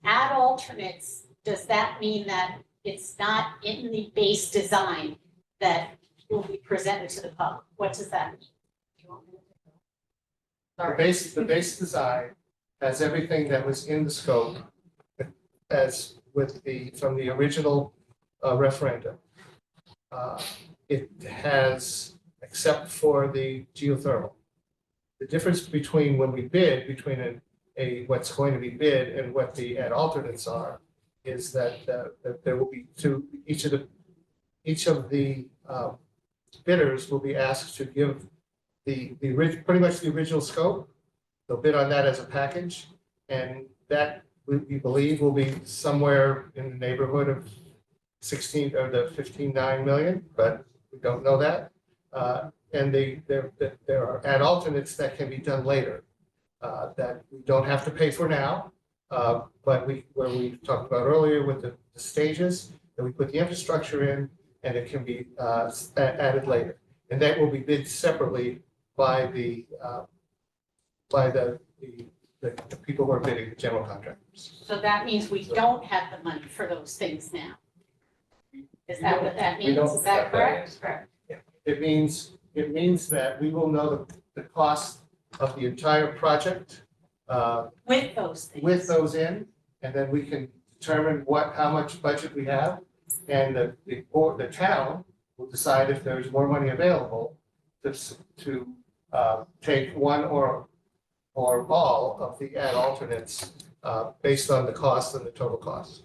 add alternates, does that mean that it's not in the base design that will be presented to the public? What does that mean? The base design has everything that was in the scope as with from the original referendum. It has, except for the geothermal. The difference between when we bid, between what's going to be bid and what the ad alternates are, is that there will be each of the bidders will be asked to give pretty much the original scope. They'll bid on that as a package, and that we believe will be somewhere in the neighborhood of 16 or the 15.9 million, but we don't know that. And there are ad alternates that can be done later that we don't have to pay for now. But where we talked about earlier with the stages, that we put the infrastructure in, and it can be added later. And that will be bid separately by the people who are bidding, the general contractors. So that means we don't have the money for those things now. Is that what that We means? don't- Is that correct? Correct. It means that we will know the cost of the entire project With those things. with those in, and then we can determine how much budget we have. And the town will decide if there's more money available to take one or all of the ad alternates based on the cost and the total cost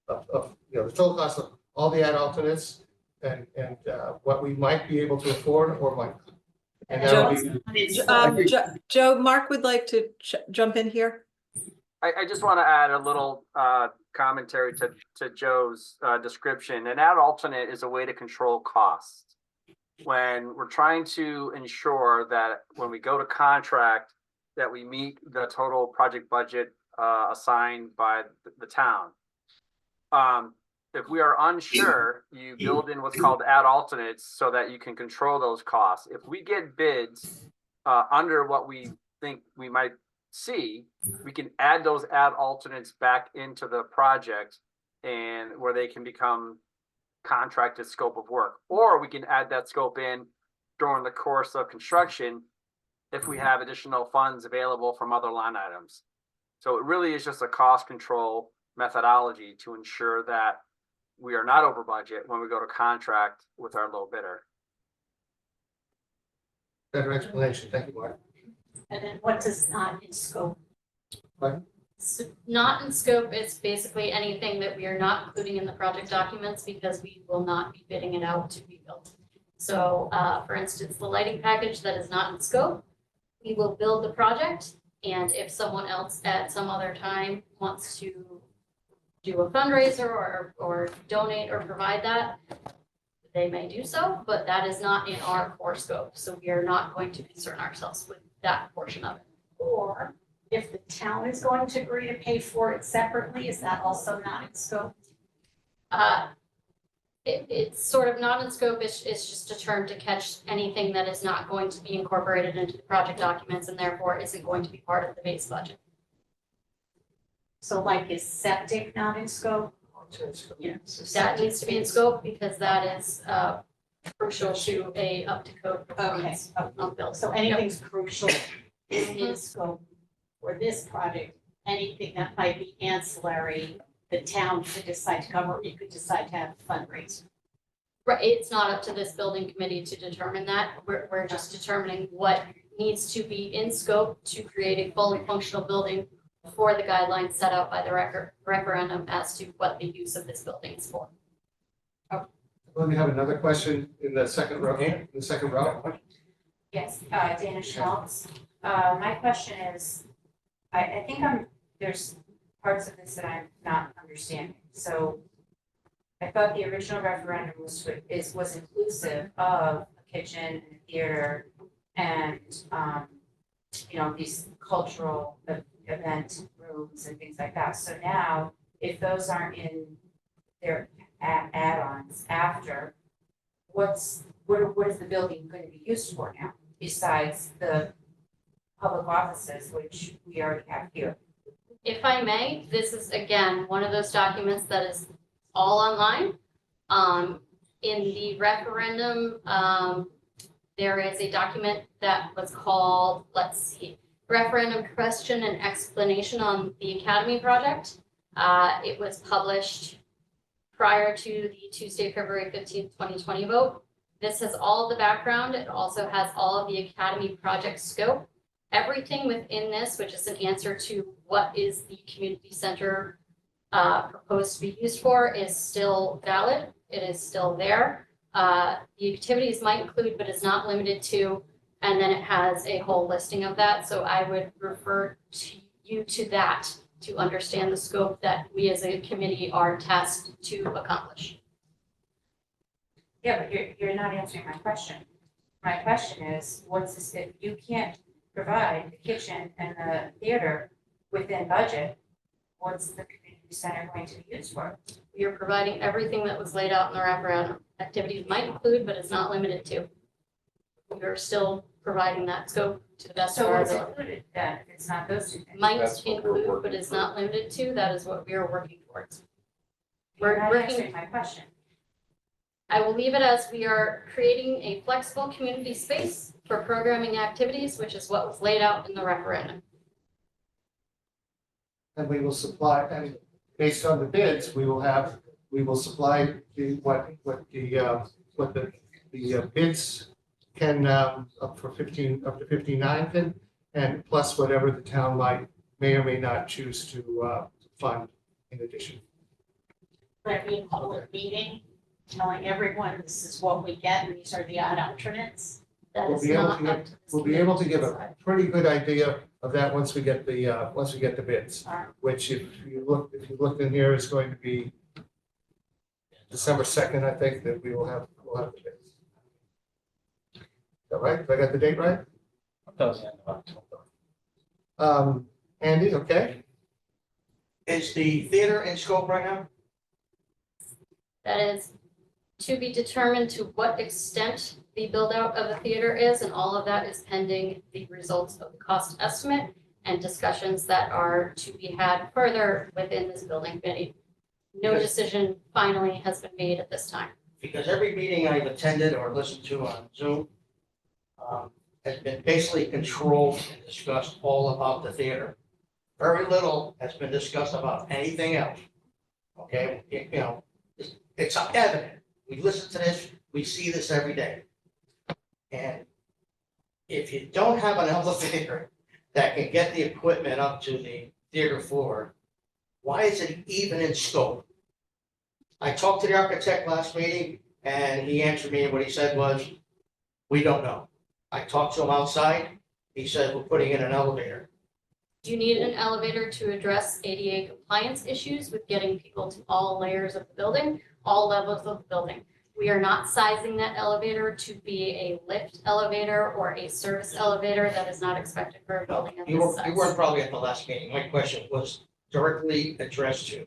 of the total cost of all the ad alternates and what we might be able to afford or might not. And that'll be. Joe, Mark would like to jump in here. I just want to add a little commentary to Joe's description. An ad alternate is a way to control costs. When we're trying to ensure that when we go to contract, that we meet the total project budget assigned by the town. If we are unsure, you build in what's called ad alternates so that you can control those costs. If we get bids under what we think we might see, we can add those ad alternates back into the project and where they can become contracted scope of work. Or we can add that scope in during the course of construction if we have additional funds available from other line items. So it really is just a cost control methodology to ensure that we are not over budget when we go to contract with our low bidder. Better explanation. Thank you, Mark. And then what does not in scope? So not in scope is basically anything that we are not including in the project documents because we will not be bidding it out to be built. So for instance, the lighting package that is not in scope, we will build the project. And if someone else at some other time wants to do a fundraiser or donate or provide that, they may do so, but that is not in our core scope. So we are not going to concern ourselves with that portion of it. Or if the town is going to agree to pay for it separately, is that also not in scope? It's sort of not in scope. It's just a term to catch anything that is not going to be incorporated into the project documents and therefore isn't going to be part of the base budget. So like is septic not in scope? Yeah, so that needs to be in scope because that is crucial to a up to code performance of build. So anything's crucial is in scope for this project. Anything that might be ancillary, the town could decide to cover, you could decide to have a fundraiser. Right, it's not up to this building committee to determine that. We're just determining what needs to be in scope to create a fully functional building for the guidelines set out by the referendum as to what the use of this building is for. Let me have another question in the second row. Yes, Dana Schmaltz. My question is, I think there's parts of this that I'm not understanding. So I thought the original referendum was inclusive of a kitchen and a theater and, these cultural event rooms and things like that. So now, if those aren't in their add-ons after, what is the building going to be used for now, besides the public offices, which we already have here? If I may, this is again, one of those documents that is all online. In the referendum, there is a document that was called, let's see, referendum question and explanation on the Academy project. It was published prior to the Tuesday, February 15th, 2020 vote. This has all of the background. It also has all of the Academy project scope. Everything within this, which is an answer to what is the community center proposed to be used for, is still valid. It is still there. The activities might include, but is not limited to, and then it has a whole listing of that. So I would refer you to that to understand the scope that we as a committee are tasked to accomplish. Yeah, but you're not answering my question. My question is, what's this, if you can't provide the kitchen and the theater within budget, what's the community center going to be used for? We are providing everything that was laid out in the wraparound. Activities might include, but it's not limited to. We are still providing that scope to the best of So our what's ability. included then, if it's not those two things? Might That's what we're include, but working is not limited to. That is what we are working towards. You're We're not working. answering my question. I will leave it as we are creating a flexible community space for programming activities, which is what was laid out in the referendum. And we will supply, and based on the bids, we will supply what the bids can, up to 59 can, and plus whatever the town may or may not choose to fund in addition. There be a public meeting telling everyone this is what we get and these are the odd alternates. That We'll is be able not to up to this We'll be able to give committee a pretty good idea of that once we get the bids, Alright. which if you look in here is going to be December 2nd, I think, that we'll have the bids. Is that right? Have I got the date right? That was the end of October. Andy, okay? Is the theater in scope right now? That is to be determined to what extent the build out of the theater is, and all of that is pending the results of the cost estimate and discussions that are to be had further within this building committee. No decision finally has been made at this time. Because every meeting I've attended or listened to on Zoom has been basically controlled and discussed all about the theater. Very little has been discussed about anything else. Okay, it's evident. We listen to this, we see this every day. And if you don't have an elevator that can get the equipment up to the theater floor, why is it even in scope? I talked to the architect last meeting and he answered me, and what he said was, we don't know. I talked to him outside, he said, we're putting in an elevator. Do you need an elevator to address ADA compliance issues with getting people to all layers of the building, all levels of the building? We are not sizing that elevator to be a lift elevator or a service elevator. That is not expected for a building of You this weren't size. probably at the last meeting. My question was directly addressed to,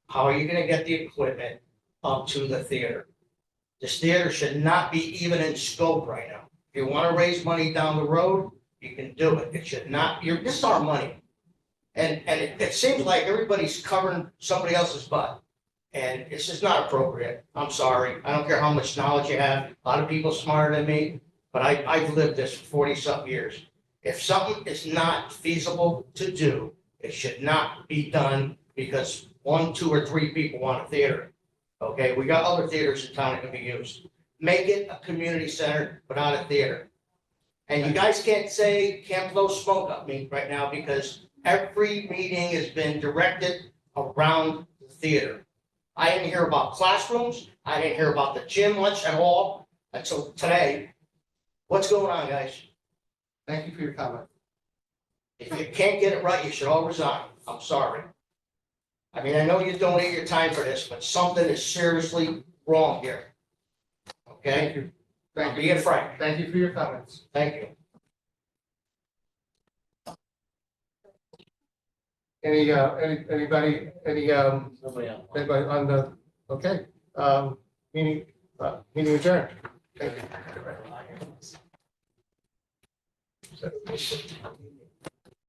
how are you gonna get the equipment up to the theater? This theater should not be even in scope right now. If you wanna raise money down the road, you can do it. It should not, this is our money. And it seems like everybody's covering somebody else's butt. And it's just not appropriate. I'm sorry. I don't care how much knowledge you have. A lot of people smarter than me, but I've lived this for 40-something years. If something is not feasible to do, it should not be done because 1, 2, or 3 people want a theater. Okay, we got other theaters in town that can be used. Make it a community center, but not a theater. And you guys can't blow smoke up me right now because every meeting has been directed around the theater. I didn't hear about classrooms. I didn't hear about the gym much at all until today. What's going on, guys? Thank you for your comment. If you can't get it right, you should all resign. I'm sorry. I mean, I know you donate your time for this, but something is seriously wrong here. Okay? Thank you. I'm being frank. Thank you for your comments. Thank you. Anybody Nobody else. anybody on the, okay, meeting adjourned. Thank you.